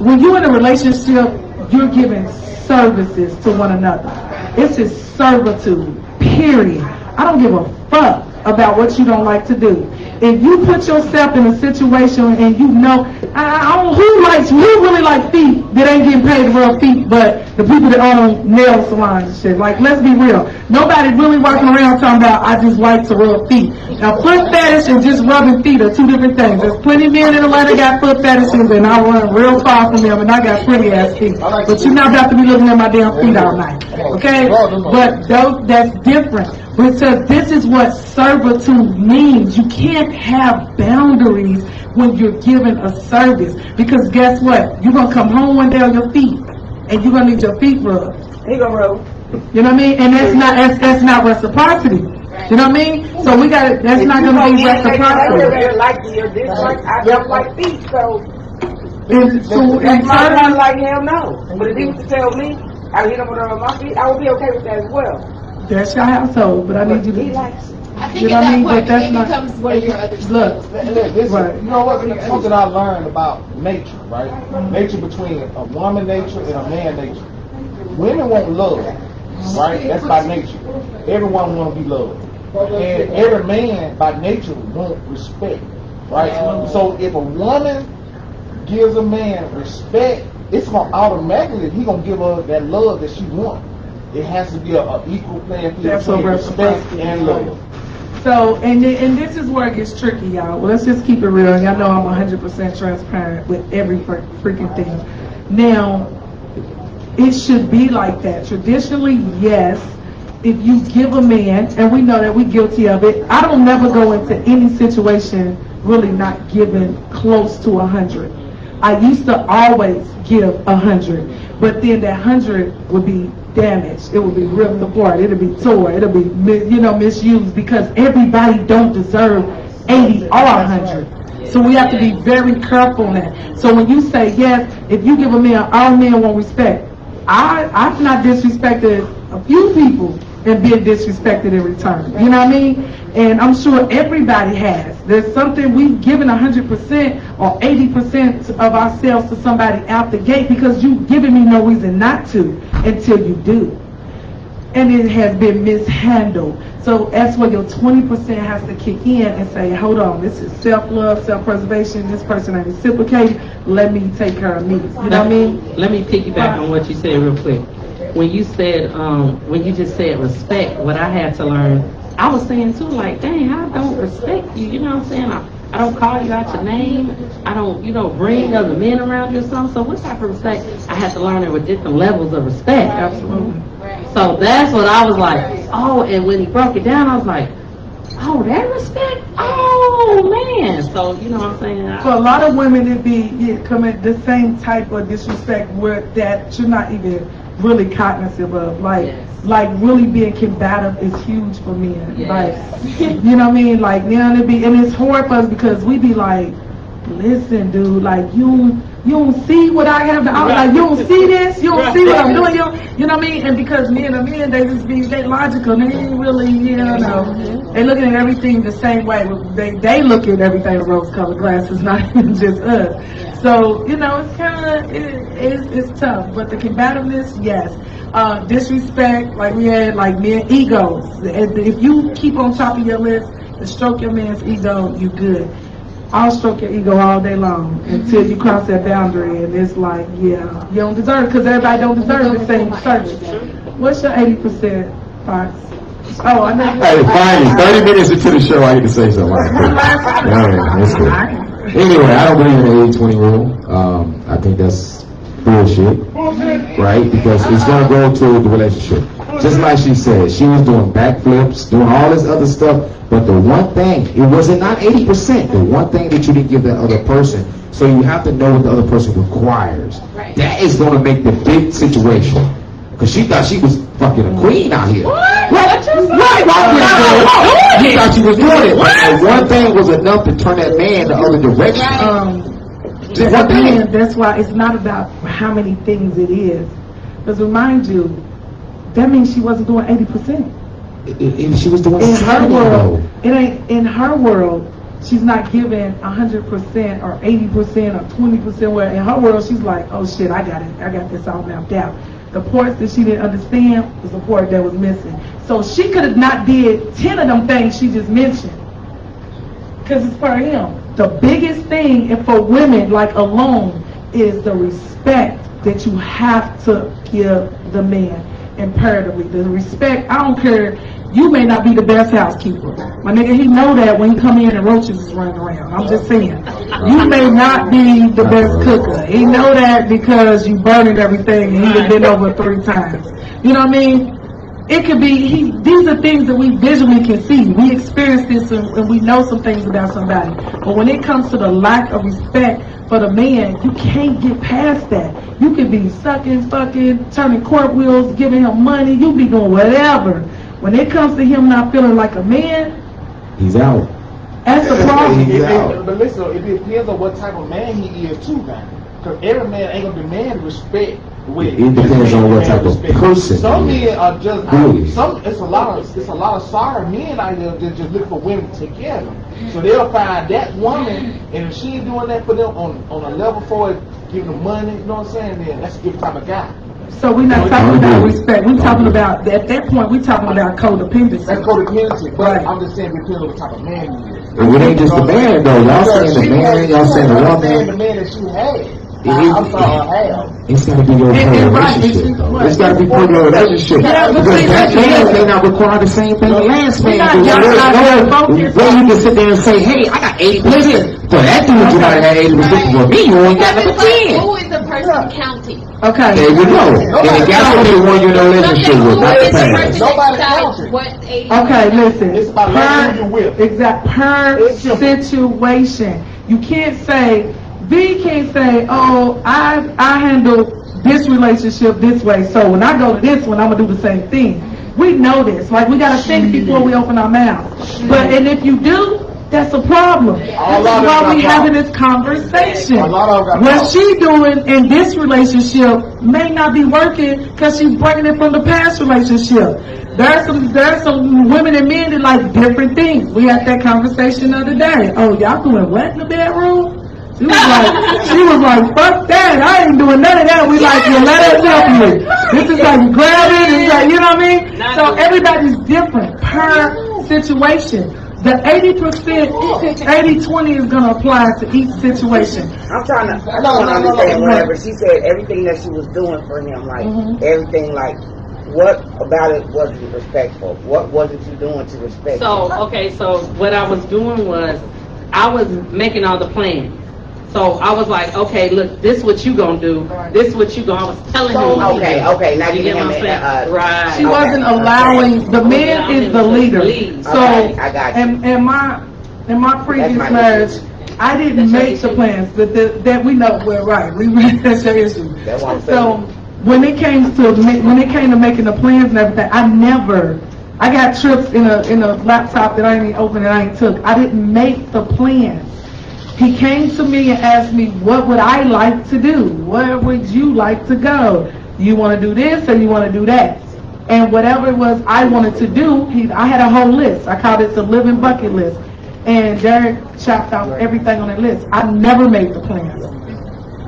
when you're in a relationship, you're giving services to one another. It's a servitude, period. I don't give a fuck about what you don't like to do. If you put yourself in a situation and you know, who really like feet that ain't getting paid to rub feet, but the people that own nail salons and shit. Like, let's be real. Nobody really walking around talking about, I just like to rub feet. Now, foot fetish and just rubbing feet are two different things. There's plenty of men in Atlanta got foot fetishes, and I run real far from them, and I got pretty ass feet. But you're not about to be looking at my damn feet all night, okay? But that's different. Because this is what servitude means. You can't have boundaries when you're giving a service. Because guess what? You're going to come home one day on your feet, and you're going to need your feet rubbed. He gonna rub. You know what I mean? And that's not reciprocity. You know what I mean? So we got that's not going to be reciprocity. I like your dislike. I don't like feet, so. And I like hell no. But if he was to tell me I hit him with my feet, I would be okay with that as well. That's your household, but I need you to. I think at that point, it becomes one of your other look. Right. You know what? Something I learned about nature, right? Nature between a woman nature and a man nature. Women want love, right? That's by nature. Everyone want to be loved, and every man by nature want respect, right? So if a woman gives a man respect, it's gonna automatically he gonna give her that love that she wants. It has to be an equal playing field between respect and love. So, and this is where it gets tricky, y'all. Well, let's just keep it real. Y'all know I'm 100% transparent with every freaking thing. Now, it should be like that. Traditionally, yes, if you give a man, and we know that we're guilty of it, I don't never go into any situation really not giving close to 100. I used to always give 100, but then that 100 would be damaged. It would be ripped apart. It'll be tore. It'll be, misused, because everybody don't deserve 80 or 100. So we have to be very careful in that. So when you say yes, if you give a man, all men want respect. I've not disrespected a few people and been disrespected in return. You know what I mean? And I'm sure everybody has. There's something we've given 100% or 80% of ourselves to somebody out the gate because you've given me no reason not to until you do. And it has been mishandled. So that's where your 20% has to kick in and say, hold on, this is self-love, self-preservation, this person ain't reciprocating, let me take care of me. You know what I mean? Let me piggyback on what you said real quick. When you said, when you just said respect, what I had to learn, I was saying too, like, dang, I don't respect you, you know what I'm saying? I don't call you out your name, I don't, bring other men around you or something, so what type of respect? I had to learn there were different levels of respect. Absolutely. So that's what I was like, oh, and when he broke it down, I was like, Oh, that respect? Oh, man. So, you know what I'm saying? For a lot of women, it be coming the same type of disrespect where that you're not even really cognizant of. Like really being combative is huge for men. Yes. Like, you know what I mean? Like, and it's hard for us because we be like, listen, dude, like you don't see what I have to offer. Like, you don't see this, you don't see what I'm doing. You know what I mean? And because men are men, they just be logical. They ain't really, they looking at everything the same way. They look at everything with rose-colored glasses, not even just us. So it's kind of it's tough. But the combativeness, yes. Disrespect, like we had, like men egos. If you keep on top of your list and stroke your man's ego, you good. I'll stroke your ego all day long until you cross that boundary, and it's like, yeah, you don't deserve it because everybody don't deserve the same service. What's your 80%, Fox? Oh, I know. Hey, finally, 30 minutes into the show, I get to say something. Yeah, that's good. Anyway, I don't believe in the 80-20 rule. I think that's bullshit, right? Because it's going to go to the relationship. Just like she said, she was doing backflips, doing all this other stuff, but the one thing, it wasn't not 80%, the one thing that you didn't give that other person, so you have to know what the other person requires. Right. That is going to make the big situation. Because she thought she was fucking a queen out here. Right. She thought she was doing it. And one thing was enough to turn that man the other direction. Again, that's why it's not about how many things it is. Because remind you, that means she wasn't doing 80%. If she was doing in her world, it ain't in her world. She's not giving 100% or 80% or 20%. Where in her world, she's like, oh shit, I got it. I got this all mapped out. The parts that she didn't understand was the part that was missing. So she could have not did 10 of them things she just mentioned. Because it's for him. The biggest thing, and for women, like alone, is the respect that you have to give the man imperatively. The respect, I don't care, you may not be the best housekeeper. My nigga, he know that when he come in and roaches is running around. I'm just saying. You may not be the best cooker. He know that because you burning everything and he done been over 3 times. You know what I mean? It could be, these are things that we visually can see. We experience this and we know some things about somebody. But when it comes to the lack of respect for the man, you can't get past that. You could be sucking, fucking, turning cartwheels, giving him money. You be doing whatever. When it comes to him not feeling like a man, he's out. That's the problem. But listen, it depends on what type of man he is too, man. Because every man ain't gonna demand respect. It depends on what type of person. Some men are just it's a lot of sorry men out here that just look for women to take care of them. So they'll find that woman, and if she ain't doing that for them on a level for it, giving them money, you know what I'm saying? Then that's a different type of guy. So we're not talking about respect. We're talking about, at that point, we're talking about codependency. That's codependency, but I'm just saying it depends on what type of man he is. It ain't just the man though. Y'all saying the man, y'all saying the woman. The man that she had. It's got to be your relationship. It's got to be part of your relationship. Because that man may not require the same thing the last man does. Where you can sit there and say, hey, I got 80%. For that dude, you might have 80%. For me, you ain't got number 10. Who is the person counting? Okay. There you go. And it got to be the one you're in a relationship with, not the past. Nobody counting. Okay, listen. It's about who you with. Exact per situation. You can't say, V can't say, oh, I handle this relationship this way, so when I go to this one, I'm going to do the same thing. We know this. Like, we got to think before we open our mouth. And if you do, that's a problem. This is why we having this conversation. What she doing in this relationship may not be working because she's bringing it from the past relationship. There's some women and men that like different things. We had that conversation the other day. Oh, y'all doing what in the bedroom? She was like, fuck that. I ain't doing none of that. We like, well, let us help you. This is like, grab it. It's like, you know what I mean? So everybody's different per situation. The 80%, 80-20 is going to apply to each situation. I don't understand whatever. She said everything that she was doing for him, like, everything, like, what about it wasn't respectful? What wasn't you doing to respect him? So what I was doing was, I was making all the plans. So I was like, okay, look, this what you gonna do. This what you gonna. I was telling him. What Okay, to do. okay. Now You you get give what I'm him saying? Right. She wasn't allowing, the man is the leader. So, Okay, I got you. in my previous That's my marriage, issue. I didn't make the plans that we know we're right. That's your issue. That's what I'm So saying. when it came to making the plans and everything, I got trips in a laptop that I ain't even opened and I ain't took. I didn't make the plans. He came to me and asked me, what would I like to do? Where would you like to go? You want to do this or you want to do that? And whatever it was I wanted to do, I had a whole list. I called it the living bucket list. And Derek chopped out everything on that list. I never made the plans.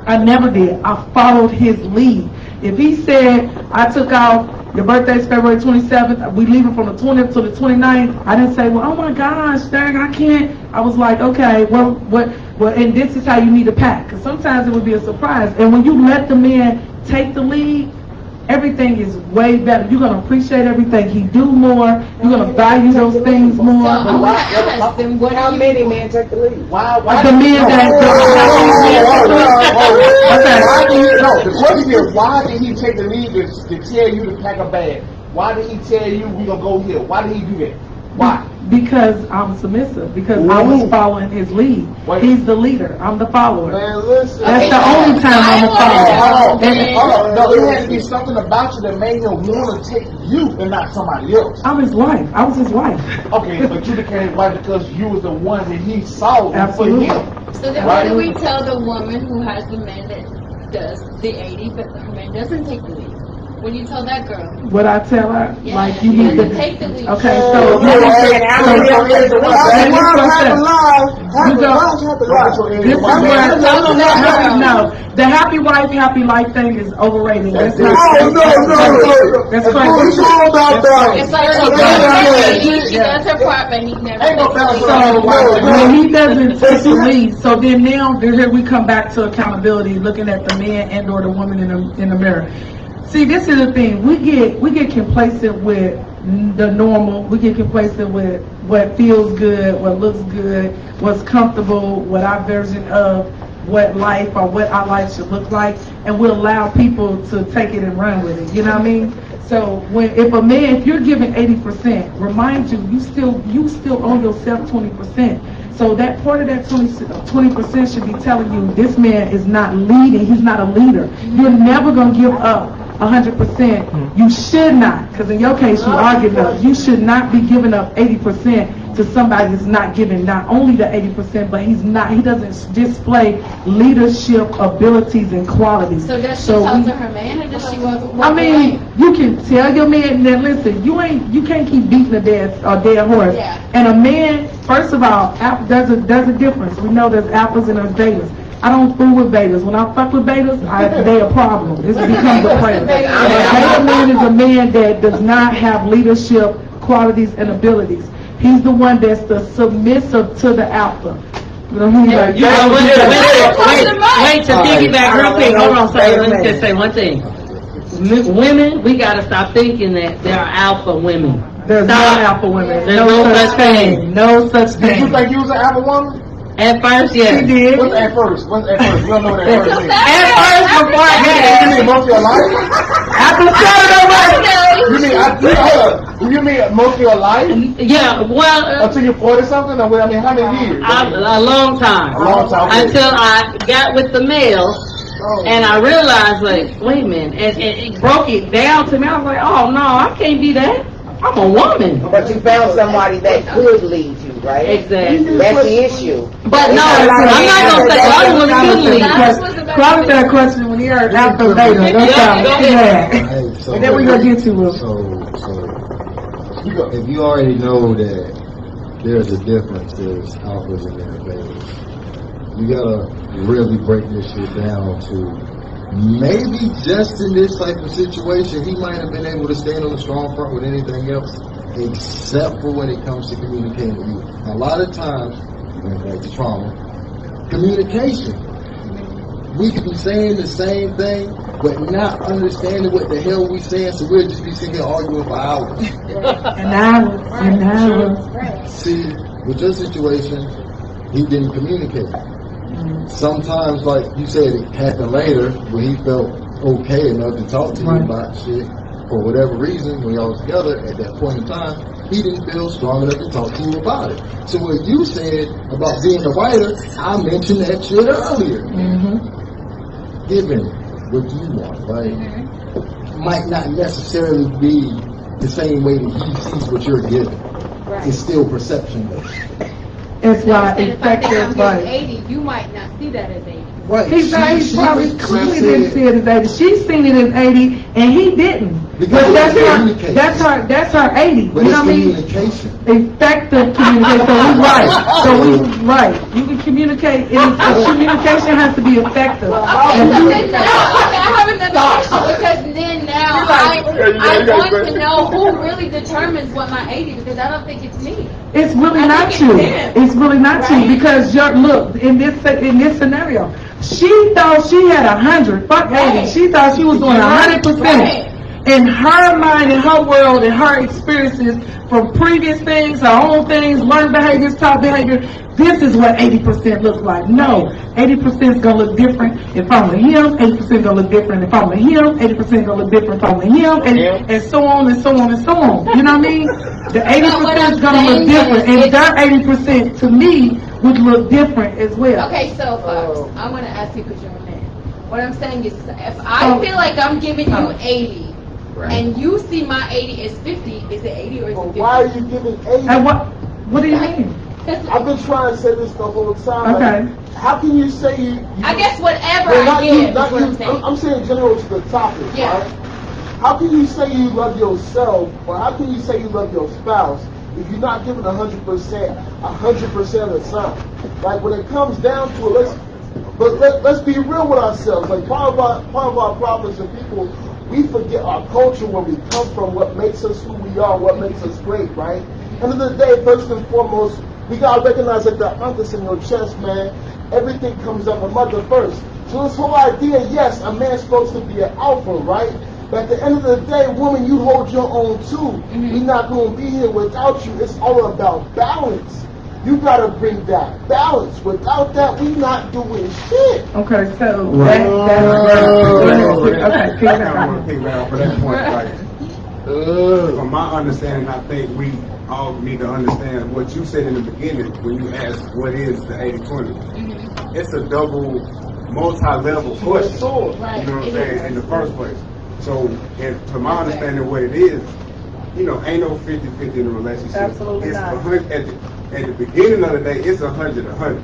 I never did. I followed his lead. If he said, I took out, your birthday's February 27th, we leaving from the 20th to the 29th, I didn't say, well, oh my gosh, Derek, I can't. I was like, okay, well, and this is how you need to pack. Because sometimes it would be a surprise. And when you let the man take the lead, everything is way better. You're going to appreciate everything he do more. You're going to value those things more. How many men take the lead? Why The men the question is, why did he take the lead to tell you to pack a bag? Why did he tell you we gonna go here? Why did he do that? Why? Because I'm submissive. Because I was following his lead. He's the leader. I'm the follower. Man, listen. That's the only time I'm a follower. Hold on. No, it has to be something about you that made him want to take you and not somebody else. I'm his wife. I was his wife. Okay, but you became his wife because you was the one that he saw Absolutely. for him. So then what do we tell the woman who has the man that does the 80, but the man doesn't take the lead? What do you tell that girl? What I tell her, Yeah, like you you need to take the lead. Okay, the happy wife, happy life thing is overrated. That's not. That's crazy. It's like she does her part, but he never. So when he doesn't take the lead, so then now here we come back to accountability, looking at the man and or the woman in the mirror. See, this is the thing. We get complacent with the normal. We get complacent with what feels good, what looks good, what's comfortable, what our version of what life or what our life should look like, and we'll allow people to take it and run with it. You know what I mean? So if you're giving 80%, remind you still owe yourself 20%. So that part of that 20% should be telling you this man is not leading. He's not a leader. You're never going to give up 100%. You should not, because in your case you are giving up. You should not be giving up 80% to somebody that's not giving not only the 80%, but he doesn't display leadership abilities and qualities. So does she talk to her man, or does she walk I mean, you can tell your man that, listen, you can't keep beating a dead horse. Yeah. And a man, first of all, there's a difference. We know there's alphas and there's betas. I don't fool with betas. When I fuck with betas, they a problem. This becomes a problem. A beta man is a man that does not have leadership qualities and abilities. He's the one that's the submissive to the alpha. You know, he's like, wait to piggyback real quick. Hold on, sorry. Let me just say one thing. Women, we gotta stop thinking that there are alpha women. There's no alpha women. There's no such thing. No such Did you thing. think you was an alpha woman? At first, yes. She did. What's at first? We don't know what at first means. At first, before I got You mean most of your life? After You mean most of your life? yeah, well, Until you're 40 something? Or how many years? a long time. A long time. Okay. Until I got with the male, and I realized, like, wait a minute, and it broke it down to me. I was like, oh no, I can't be that. I'm a woman. But you found somebody that could lead you, right? Exactly. That's the issue. But no, I'm not gonna say I was a good lead. Crowd that question when he heard alpha beta. That's how. And then we gonna get to it. So if you already know that there's a difference, there's alphas and there's betas, you gotta really break this shit down to maybe just in this type of situation, he might have been able to stand on the strong front with anything else, except for when it comes to communicating with you. A lot of times, going back to trauma, communication. We could be saying the same thing, but not understanding what the hell we saying, so we'll just be sitting here arguing for hours. And hours. See, with your situation, he didn't communicate. Sometimes, like you said, it happened later when he felt okay enough to talk to you about shit for whatever reason. When y'all was together at that point in time, he didn't feel strong enough to talk to you about it. So what you said about being a writer, I mentioned that shit earlier. Giving what you want, right, might not necessarily be the same way that he sees what you're giving. It's still perception based. It's why If I think I'm effective, getting 80, you might not see that as 80. Right. He's probably clearly she didn't said- see it as 80. She's seen it as 80, and he didn't. Because But that's it's her. communication. That's her 80. But You it's know what I mean? communication. Effective communication. So we right. So we right. You can communicate. Communication has to be effective. Okay, And so you- then now, okay, I have another question, because then now I want to know who really determines what my 80, because I don't think it's me. It's really I not think you. it's him. It's really not Right? you because look in this scenario, she thought she had 100. Fuck 80. She thought she was doing 100%. In her mind, in her world, in her experiences from previous things, her own things, learned behaviors, taught behavior. This is what 80% looks like. No, 80% is gonna look different if I'm with him. 80% gonna look different if I'm with him. 80% gonna look different if I'm with him, and so on and so on and so on. You know what I mean? The 80% is gonna look different, and their 80% to me would look different as well. Okay, so Fox, I want to ask you because you're a man. What I'm saying is, if I feel like I'm giving you 80, and you see my 80 as 50, is it 80 or is it 50? Why are you giving 80? And what do you mean? I've been trying to say this the whole time. Okay. Like, how can you say you I guess whatever well, I not give you, is not what you, I'm saying. I'm saying general to the topic, Yeah. right? How can you say you love yourself, or how can you say you love your spouse if you're not giving 100% of the time? Like when it comes down to it, let's be real with ourselves. Like part of our problems and people, we forget our culture, where we come from, what makes us who we are, what makes us great, right? End of the day, first and foremost, we gotta recognize like the anchors in your chest, man. Everything comes up a mother first. So this whole idea, yes, a man's supposed to be an alpha, right? But at the end of the day, woman, you hold your own too. We're not gonna be here without you. It's all about balance. You gotta bring that balance. Without that, we not doing shit. Okay, so Right. okay, I kind of want to piggyback off of that point. Like, from my understanding, I think we all need to understand what you said in the beginning when you asked what is the 80-20. It's a double, multi-level question. You know what I'm saying? In the first place. So, to my understanding, what it is, you know, ain't no 50-50 in a relationship. Absolutely it's not. 100, at the beginning of the day, it's 100-100.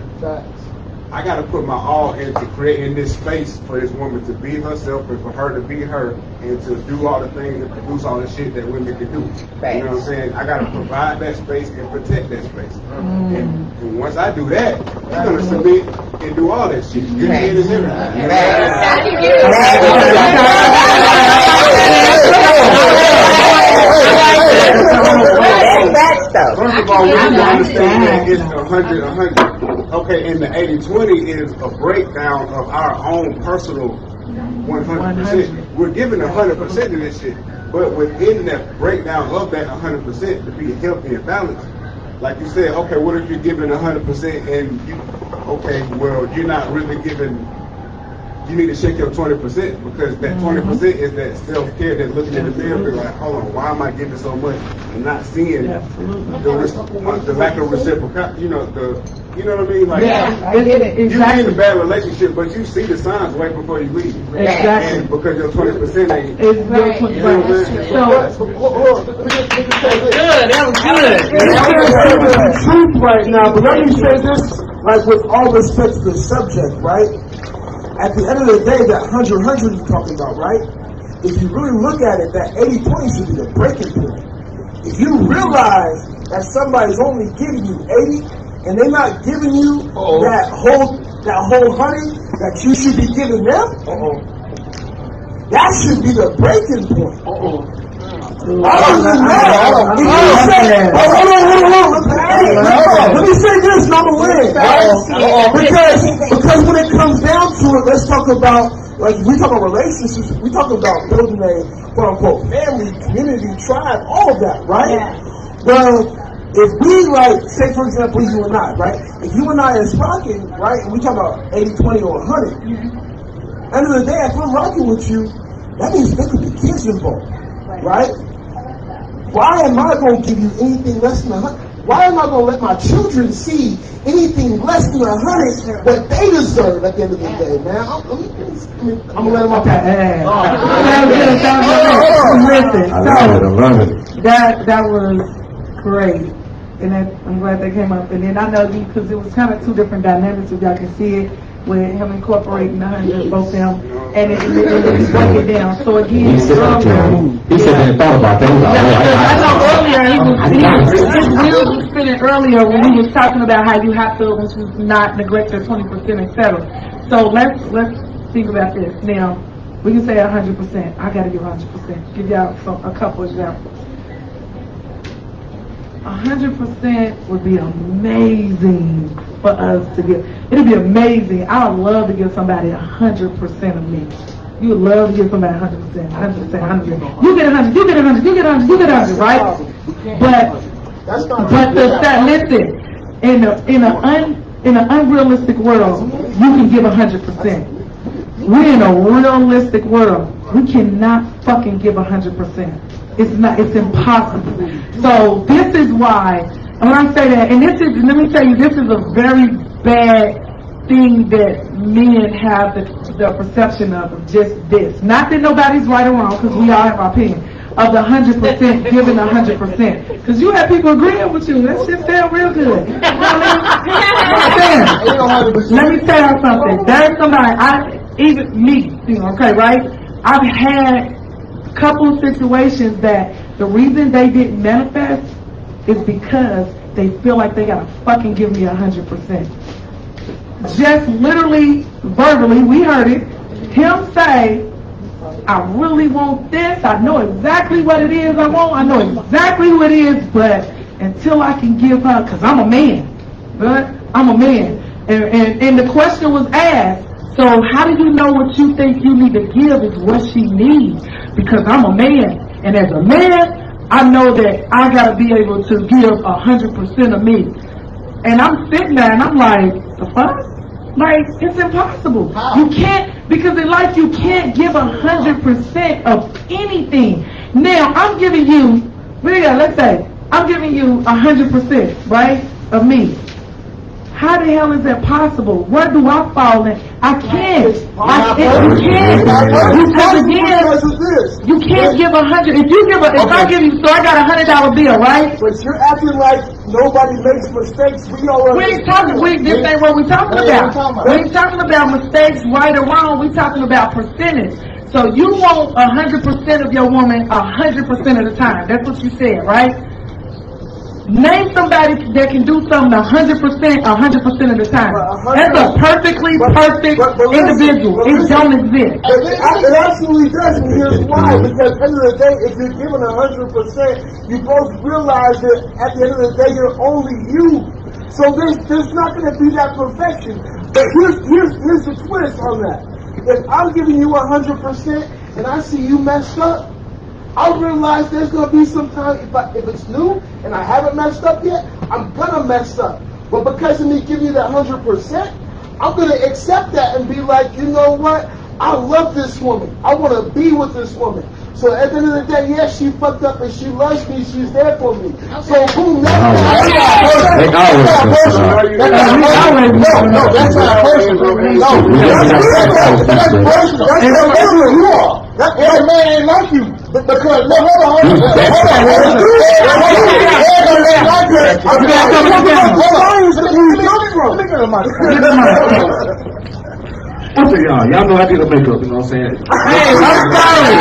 I got to put my all into creating this space for this woman to be herself and for her to be her and to do all the things and produce all the shit that women can do. You know what I'm saying? I got to provide that space and protect that space. And once I do that, you're going to submit and do all that shit. You're going to First of all, we need to understand that it's 100-100. Okay, and the 80-20 is a breakdown of our own personal 100%. We're giving 100% of this shit, but within that breakdown of that 100% to be healthy and balanced, like you said, okay, what if you're giving 100% and you, okay, well, you're not really giving. You need to check your 20% because that 20% is that self-care, that looking in the mirror and like, hold on, why am I giving so much and not seeing the lack of reciprocity, you know what I mean? Like, I get it. You Exactly. be in a bad relationship, but you see the signs way before you leave. Exactly. And because your 20% ain't. It's Right. You know what I'm saying? So, That was good. Truth right now, but let me say this, like with all respect to the subject, right? At the end of the day, that 100-100 you're talking about, right? If you really look at it, that 80-20 should be the breaking point. If you realize that somebody's only giving you 80 and they're not giving you that whole 100 that you should be giving them, that should be the breaking point. Let me say this, and I'm gonna win. Because when it comes down to it, let's talk about, like, we talk about relationships, we talk about building a quote unquote family, community, tribe, all of that, right? Well, if we like, say for example, you and I, right? If you and I is rocking, right, and we talk about 80, 20, or 100, end of the day, if I'm rocking with you, that means there could be kids involved, right? Why am I going to give you anything less than 100? Why am I going to let my children see anything less than 100 what they deserve at the end of the day, man? I'm going to let them up. Listen, that was great. And I'm glad they came up. And then I know because it was kind of two different dynamics, if y'all can see it, with him incorporating 100, both them, and it broke it down. So again, He said they thought about that. His wheels was spinning earlier when he was talking about how you have to not neglect your 20%, etc. So let's think about this. Now, we can say 100%. I got to give 100%. Give y'all a couple examples. 100% would be amazing for us to give. It'd be amazing. I would love to give somebody 100% of me. You would love to give somebody 100%, 100%. You get 100, you get 100, you get 100, you get 100, right? Listen, in an unrealistic world, you can give 100%. We're in a realistic world. We cannot fucking give 100%. It's impossible. So this is why, and when I say that, and this is, let me tell you, this is a very bad thing that men have the perception of just this. Not that nobody's right or wrong, because we all have our opinion, of the 100% giving 100%. Because you have people agreeing with you. That shit sound real good. You know what I mean? Let me tell you something. There's somebody, even me, okay, right? I've had couple of situations that the reason they didn't manifest is because they feel like they gotta fucking give me 100%. Just literally, verbally, we heard it, him say, I really want this, I know exactly what it is I want, I know exactly who it is, but until I can give her, because I'm a man, but I'm a man. And the question was asked, so how do you know what you think you need to give is what she needs? Because I'm a man, and as a man, I know that I gotta be able to give 100% of me. And I'm sitting there and I'm like, the fuck? Like, it's impossible. You can't, because in life you can't give 100% of anything. Now, I'm giving you, let's say, I'm giving you 100%, right, of me. How the hell is that possible? Where do I fall in? I can't. You can't give 100. If I give you, so I got $100 bill, right? But you're acting like nobody makes mistakes. This ain't what we're talking about. We ain't talking about mistakes, right or wrong. We're talking about percentage. So you want 100% of your woman 100% of the time. That's what you said, right? Name somebody that can do something 100% 100% of the time. That's a perfectly perfect individual. It don't exist. It absolutely does, and here's why. Because at the end of the day, if you're given 100%, you both realize that at the end of the day, you're only you. So there's not going to be that perfection. But here's the twist on that. If I'm giving you 100% and I see you messed up, I realize there's going to be some time, if it's new and I haven't messed up yet, I'm going to mess up. But because of me giving you that 100%, I'm going to accept that and be like, you know what? I love this woman. I want to be with this woman. So at the end of the day, yes, she fucked up and she loves me. She's there for me. Okay. So who knows? That's not personal. That man ain't like you. Because, no, hold on. Okay, y'all know I did a makeup, you know what I'm saying? Hey, I'm sorry.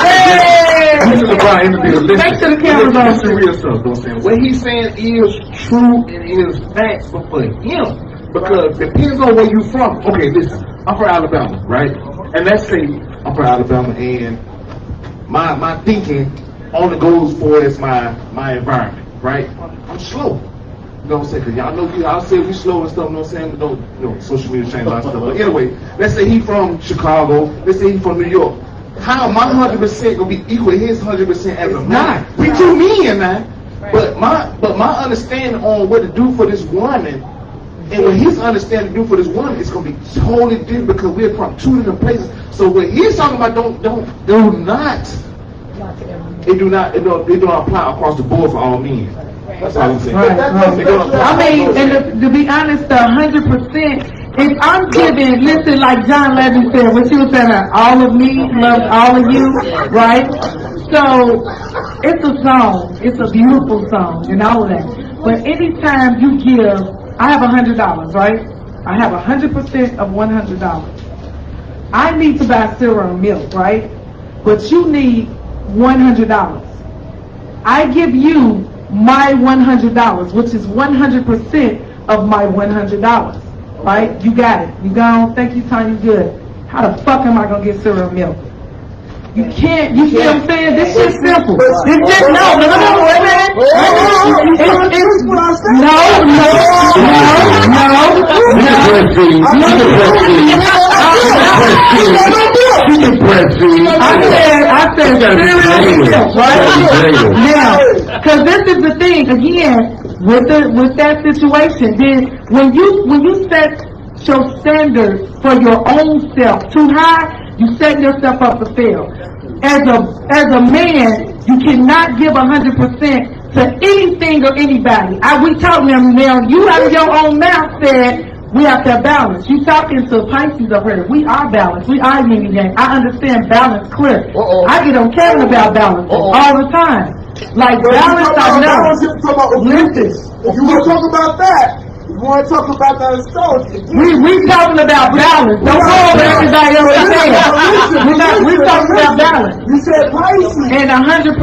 Hey! This is about interview. Thanks to the camera, listen, real stuff, you know what I'm saying? What he's saying is true and is facts, but for him, because it depends on where you from. Okay, listen, I'm from Alabama, right? And let's say I'm from Alabama and my thinking only goes for as my environment, right? I'm slow. You know what I'm saying? Because y'all know, I'll say we slow and stuff, you know what I'm saying? No, social media change a lot of stuff. But anyway, let's say he from Chicago, let's say he from New York. How my 100% gonna be equal to his 100% as a man? We 2 million now. But my understanding on what to do for this woman, and what his understanding to do for this woman, is gonna be totally different because we're from two different places. So what he's talking about do not apply across the board for all men. That's all I'm saying. Right. I mean, and to be honest, 100%. If I'm giving, listen, like John Legend said, what she was saying, all of me loves all of you, right? So it's a song, it's a beautiful song, and all of that. But anytime you give, I have $100, right? I have 100% of $100. I need to buy cereal and milk, right? But you need $100. I give you my $100, which is 100% of my $100, right? You got it. You gone? Thank you, Tanya. Good. How the fuck am I gonna get cereal and milk? You can't. You see what I'm saying? This shit's simple. This shit. No. Wait a minute. I said cereal and milk, right? Now, because this is the thing again with that situation. Then when you set your standards for your own self too high, you set yourself up to fail. As a man, you cannot give 100% to anything or anybody. We talking now. You out of your own mouth said we have to have balance. You talking to Pisces up here. We are balanced. We are yin and yang. I understand balance clear. I get on Kevin about balance all the time. Like balance, I know. Listen, if you want to talk about that, you want to talk about that astrology. We talking about balance. Don't go over everybody else saying. We talking about balance. You said Pisces. And 100%.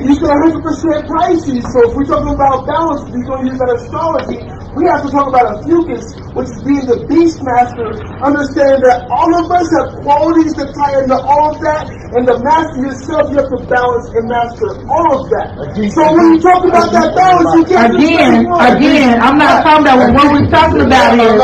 You said 100% Pisces. So if we're talking about balance, we're going to use that astrology. We have to talk about a fucus, which is being the beast master, understanding that all of us have qualities that tie into all of that, and the master yourself, you have to balance and master all of that. So when you talk about that balance, you can't Again, I'm not talking about what we're talking about is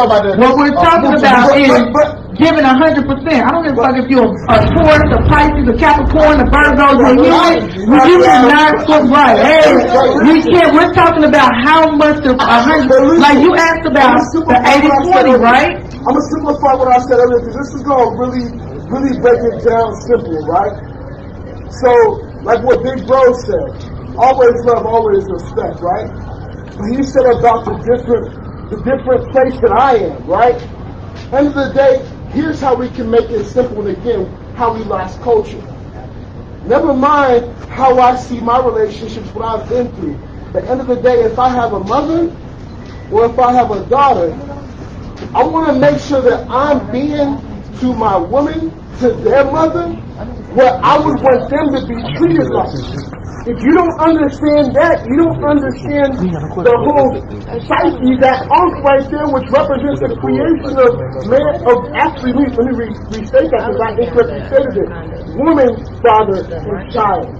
giving 100%. I don't give a fuck if you're a Taurus, a Pisces, a Capricorn, a Virgo, you're human. You cannot put right. Hey, we can't. We're talking about how much of 100. Like you asked about the 80-20, right? I'm gonna simplify what I said earlier because this is gonna really break it down simple, right? So, like what Big Bro said, always love, always respect, right? But he said about the different place that I am, right? End of the day, here's how we can make it simple, and again, how we lost culture. Never mind how I see my relationships, what I've been through. At the end of the day, if I have a mother or if I have a daughter, I want to make sure that I'm being to my woman, to their mother, what I would want them to be treated like. If you don't understand that, you don't understand the whole psyche, that arc right there, which represents the creation of man, let me restate that because I incorrectly stated it. Woman, father, and child.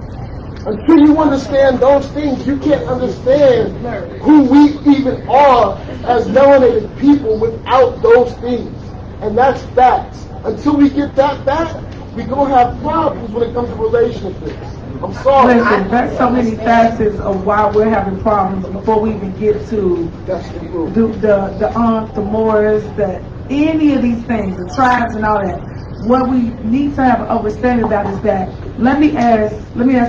Until you understand those things, you can't understand who we even are as melanated people without those things. And that's facts. Until we get that back, we're going to have problems when it comes to relationships. I'm sorry. Listen, that's so many facets of why we're having problems before we even get to the aunts, the Moors, any of these things, the tribes and all that. What we need to have an understanding about is that, let me ask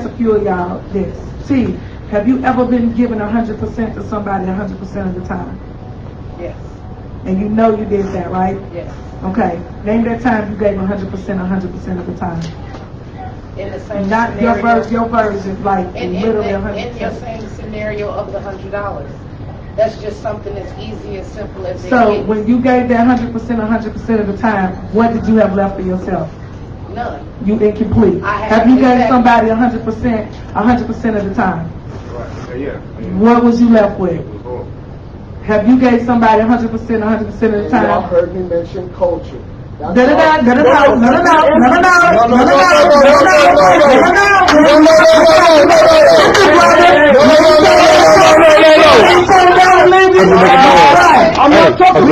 a few of y'all this. T, have you ever been given 100% to somebody 100% of the time? Yes. And you know you did that, right? Yes. Okay. Name that time you gave 100% of the time. In the same Not scenario. your version, like literally 100%. In your same scenario of the $100. That's just something as easy and simple as it So is. when you gave that 100% of the time, what did you have left for yourself? None. You incomplete. Have you gave somebody 100% of the time? Right. Yeah. What was you left with? Have you gave somebody 100% of the time? Y'all heard me mention culture. No. Let me I'm not talking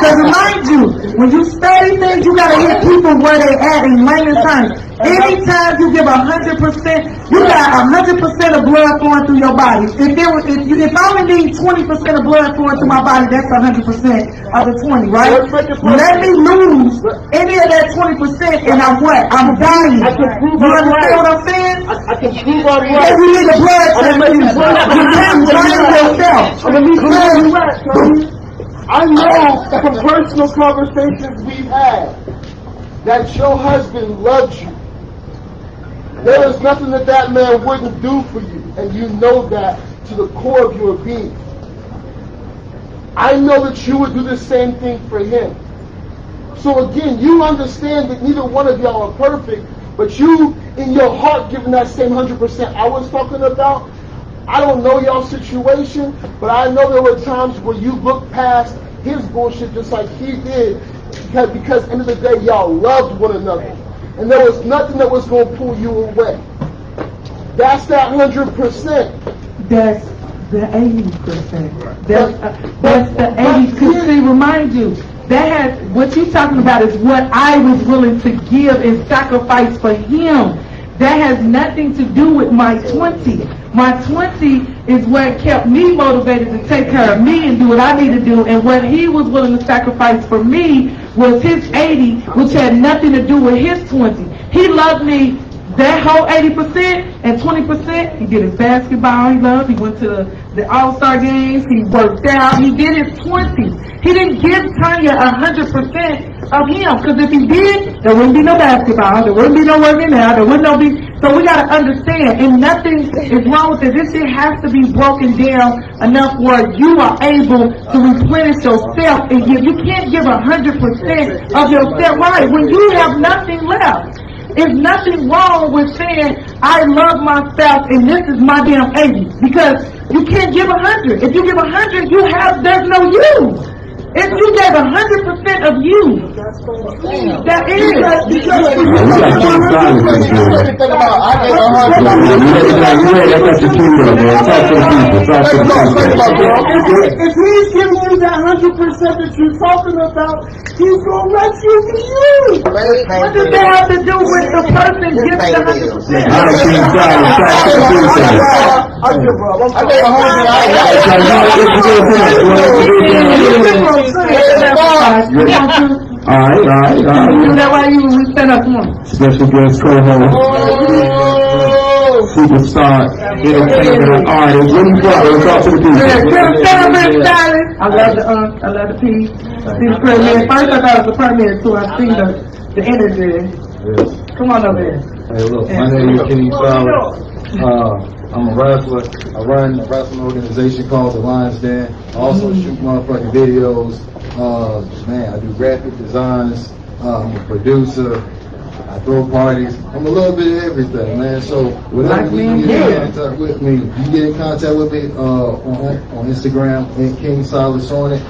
because remind you, when you study things, you gotta hit people where they at in layman's terms. Anytime you give 100%, you got 100% of blood flowing through your body. If I only need 20% of blood flowing through my body, that's 100% of the 20, right? Let me lose any of that 20% and I'm what? I'm dying. You understand what I'm saying? I can prove I'm right. If you need a blood transfusion, I know from personal conversations we've had that your husband loves you. There is nothing that man wouldn't do for you, and you know that to the core of your being. I know that you would do the same thing for him. So again, you understand that neither one of y'all are perfect, but you, in your heart, giving that same 100% I was talking about. I don't know y'all's situation, but I know there were times where you looked past his bullshit just like he did, because at the end of the day, y'all loved one another. And there was nothing that was going to pull you away. That's that 100%. That's the 80%. That's the 80%. Because see, remind you, that has, what you're talking about is what I was willing to give and sacrifice for him. That has nothing to do with my 20. My 20 is what kept me motivated to take care of me and do what I need to do. And what he was willing to sacrifice for me was his 80, which had nothing to do with his 20. He loved me that whole 80% and 20%. He did his basketball he loved. He went to the All-Star games. He worked out. He did his 20s. He didn't give Tanya 100% of him, because if he did, there wouldn't be no basketball, there wouldn't be no working out, there wouldn't be. So we got to understand, and nothing is wrong with it. This shit has to be broken down enough where you are able to replenish yourself and give. You can't give 100% of yourself, right? When you have nothing left. There's nothing wrong with saying, I love my spouse and this is my damn 80. Because you can't give 100. If you give 100, there's no you. If you gave 100% of you, that is. If he's giving you that 100% that you're talking about, he's going to let you be you. What does that have to do with the person giving the 100%? Alright. Special guest co-host, superstar, entertainer, artist. What do you got? Let's talk to the people. I love the piece. See the premiere. First I thought it was the premiere too. I see the energy. Yes. Come on over here. Hey, look, my name is Kenny Fowler. I'm a wrestler. I run a wrestling organization called the Lions Den. I also shoot motherfucking videos. I do graphic designs. I'm a producer. I throw parties. I'm a little bit of everything, man. So whatever you get in contact with me, you get in contact with me on Instagram at King Silas on it.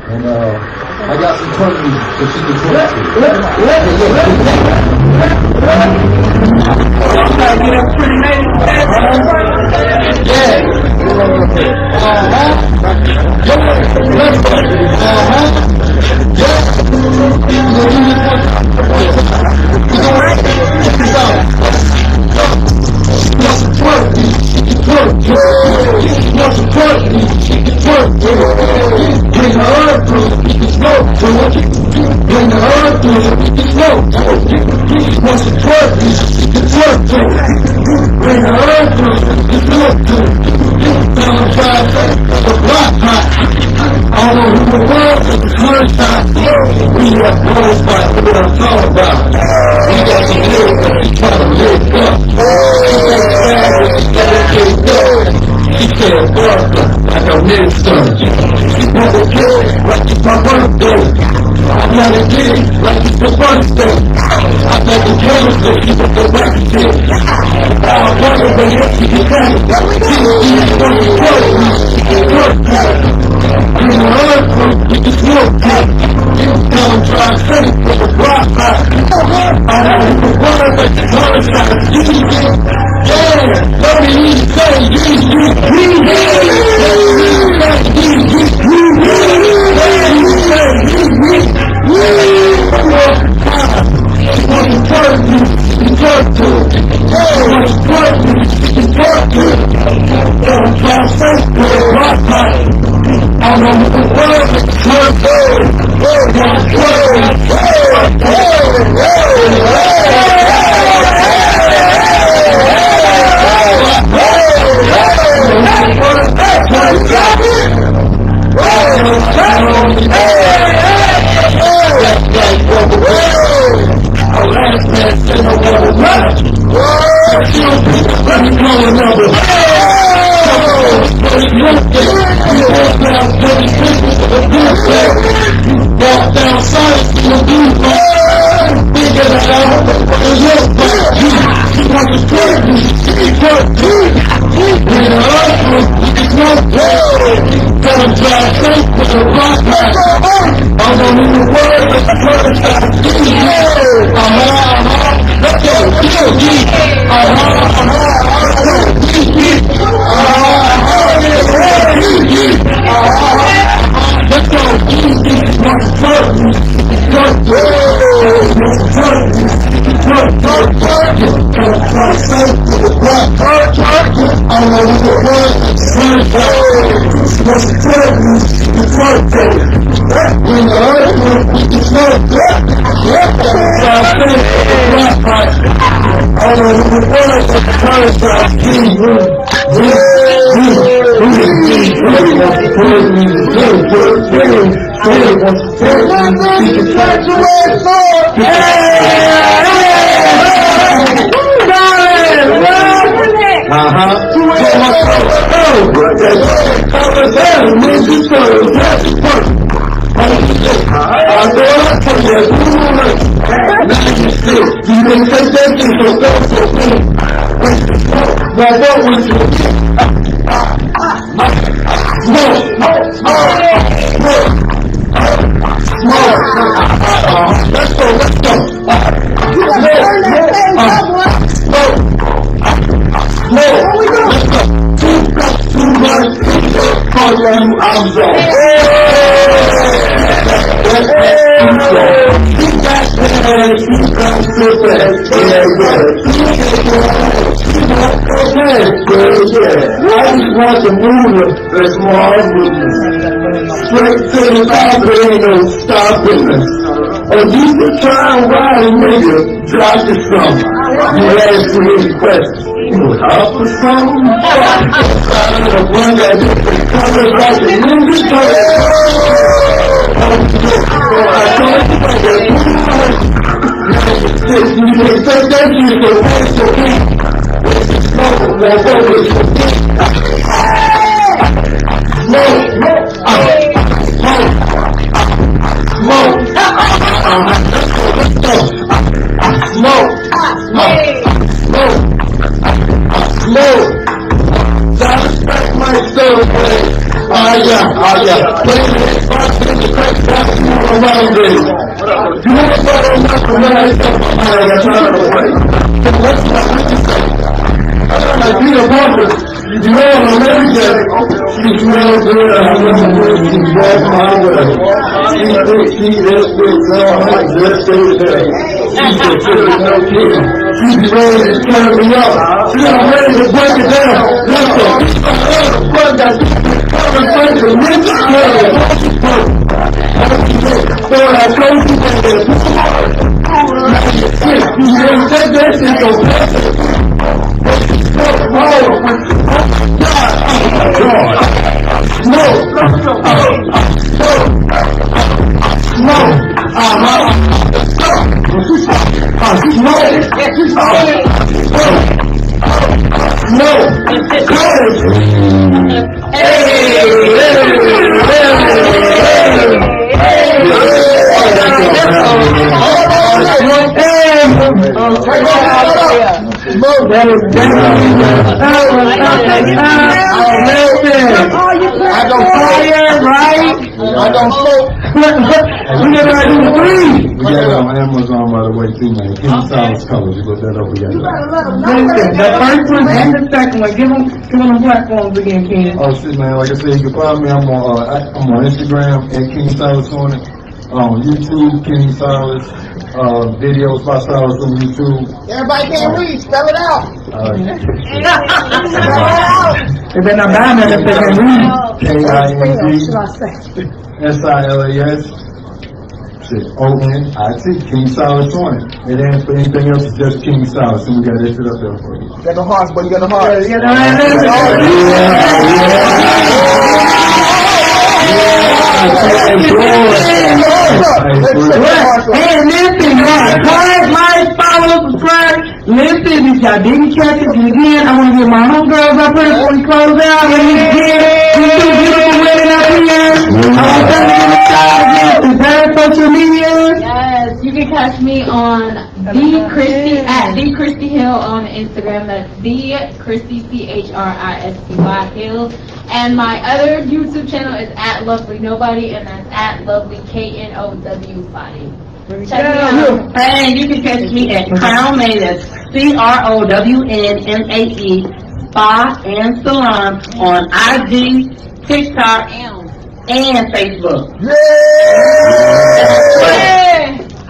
And I got some turkeys that you can talk Amazon, by the way, too, man. King Silas colors. You look that up. We got that. Listen, the first one and the second one. Give them the platforms again, King. Oh shit, man. Like I said, you can find me. I'm on Instagram at King Silas on it. On YouTube, King Silas. videos, lifestyles on YouTube. Everybody can't read. Spell it out. If they're not buying that, if they can read. KINGSILAS. ONIT. King Silas on it. It ain't for anything else. It's just King Silas. And we got this shit up there for you. You got the hearts, but you got the hearts. Yeah. Hey, listen, guys, like, follow, subscribe. Listen, if y'all didn't catch it again, I want to get my homegirls up here before we close out. Let me get you two beautiful women up here. I want them to get started with their social media. Yes, you can catch me on at the Christy Hill on Instagram. That's the Christy CHRISTY Hill. And my other YouTube channel is at Lovely Nobody, and that's at Lovely KNOW Body. Check me out. And you can catch me at Crown May, that's CROWNMAE, Spa and Salon on IG, TikTok, and Facebook. Yeah!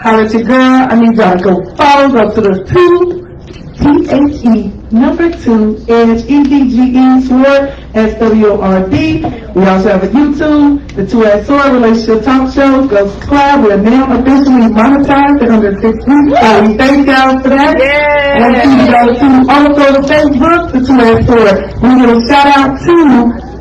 Holla at your girl. I need y'all to go follow, go to the 2 EDGE Sword SWORD. We also have a YouTube, the 2S Sword Relationship Talk Show. Go subscribe. We're now officially monetized in under 6 weeks. So we thank y'all for that. And we go to also the Facebook, the 2S Sword. We give a shout out to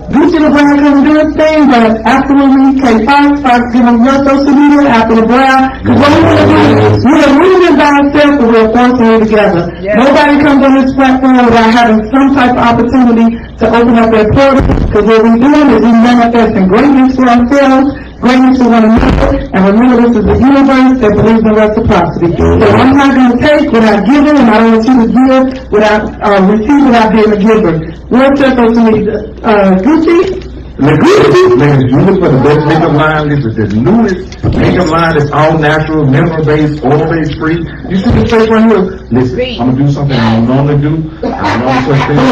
Gucci LeBron couldn't do his thing, but absolutely K-Fox, give him your social media after LeBron. Because what we want to do is, we're moving by ourselves, but we're forcing it together. Nobody comes on this platform without having some type of opportunity to open up their portal, because what we're doing is we manifesting greatness for ourselves, greatness for one another, and remember this is the universe that believes in reciprocity. So I'm not going to take without giving, and I don't want you to give without, receive without being a giver. What's your social media? Gucci? Ladies, you look for the best makeup line. This is the newest makeup line. It's all natural, mineral-based, oil-based free. You see this face right here? Listen, I'm going to do something I don't normally do. I don't normally such things. I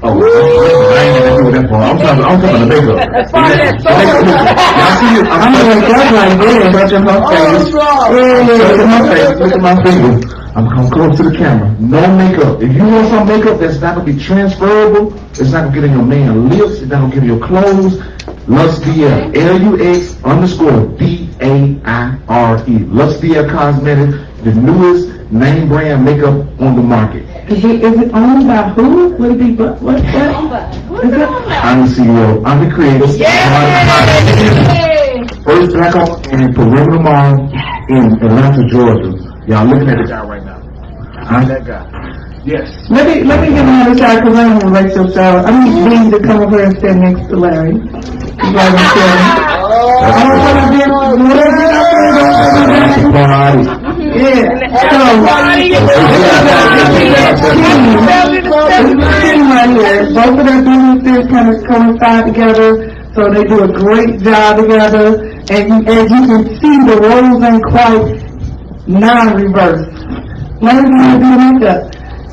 ain't gonna do that for. I'm talking the makeup. Y'all see it? I'm going to like this. Touching my face. Touching my face. Look at my finger. I'm coming close to the camera. No makeup. If you want some makeup that's not going to be transferable, it's not going to get in your man's lips, it's not going to get in your clothes, LuxDare, LuxDare. LuxDare Cosmetics, the newest name brand makeup on the market. Is it owned by who? Would it be, what? I'm the CEO. I'm the creator. First black owned in Perimeter Mall in Atlanta, Georgia. Y'all looking at the guy right now. I'm that guy. Yes. Let me give another shot because I don't want to write your shout. I need Dean to come over and stand next to Larry. He's like I'm saying. I don't want to be right here. Both of their businesses kind of coincide together, so they do a great job together. And as you can see, the roles ain't quite non-reverse. Larry's going to do makeup.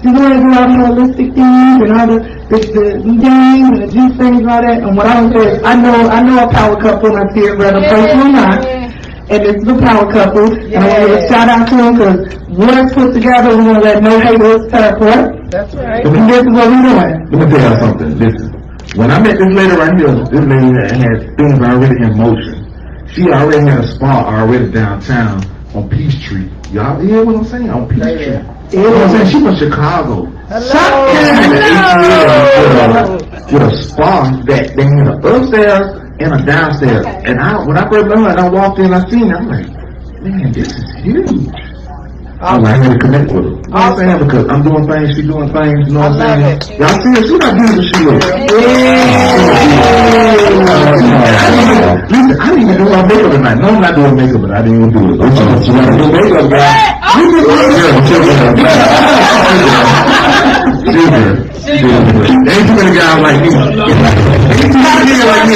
She's going to do all the holistic things and all the game and the juice things and all that. And what I don't say is, I know a power couple and I see it whether personal or not. And this is a power couple. And I want to give a shout out to them because what's put together, we're going to let no haters tear apart. That's right. And this is what we're doing. Let me tell you something. Listen. When I met this lady right here, this lady had things already in motion. She already had a spa already downtown on Peachtree. Y'all hear what I'm saying? On Peachtree. You know what I'm saying? She from Chicago. With a spa that they had an upstairs and a downstairs. And when I first met her and I walked in, I seen her, I'm like, man, this is huge. I had to connect with her. You know what I'm saying? Because I'm doing things, she doing things, you know what I'm saying? Y'all see her? She not beautiful she is. Listen, I didn't even do my makeup tonight. No, I'm not doing makeup, but I didn't even do it. You want to do makeup, guy? You can do it. There ain't too many guys like me. Ain't too many niggas like me.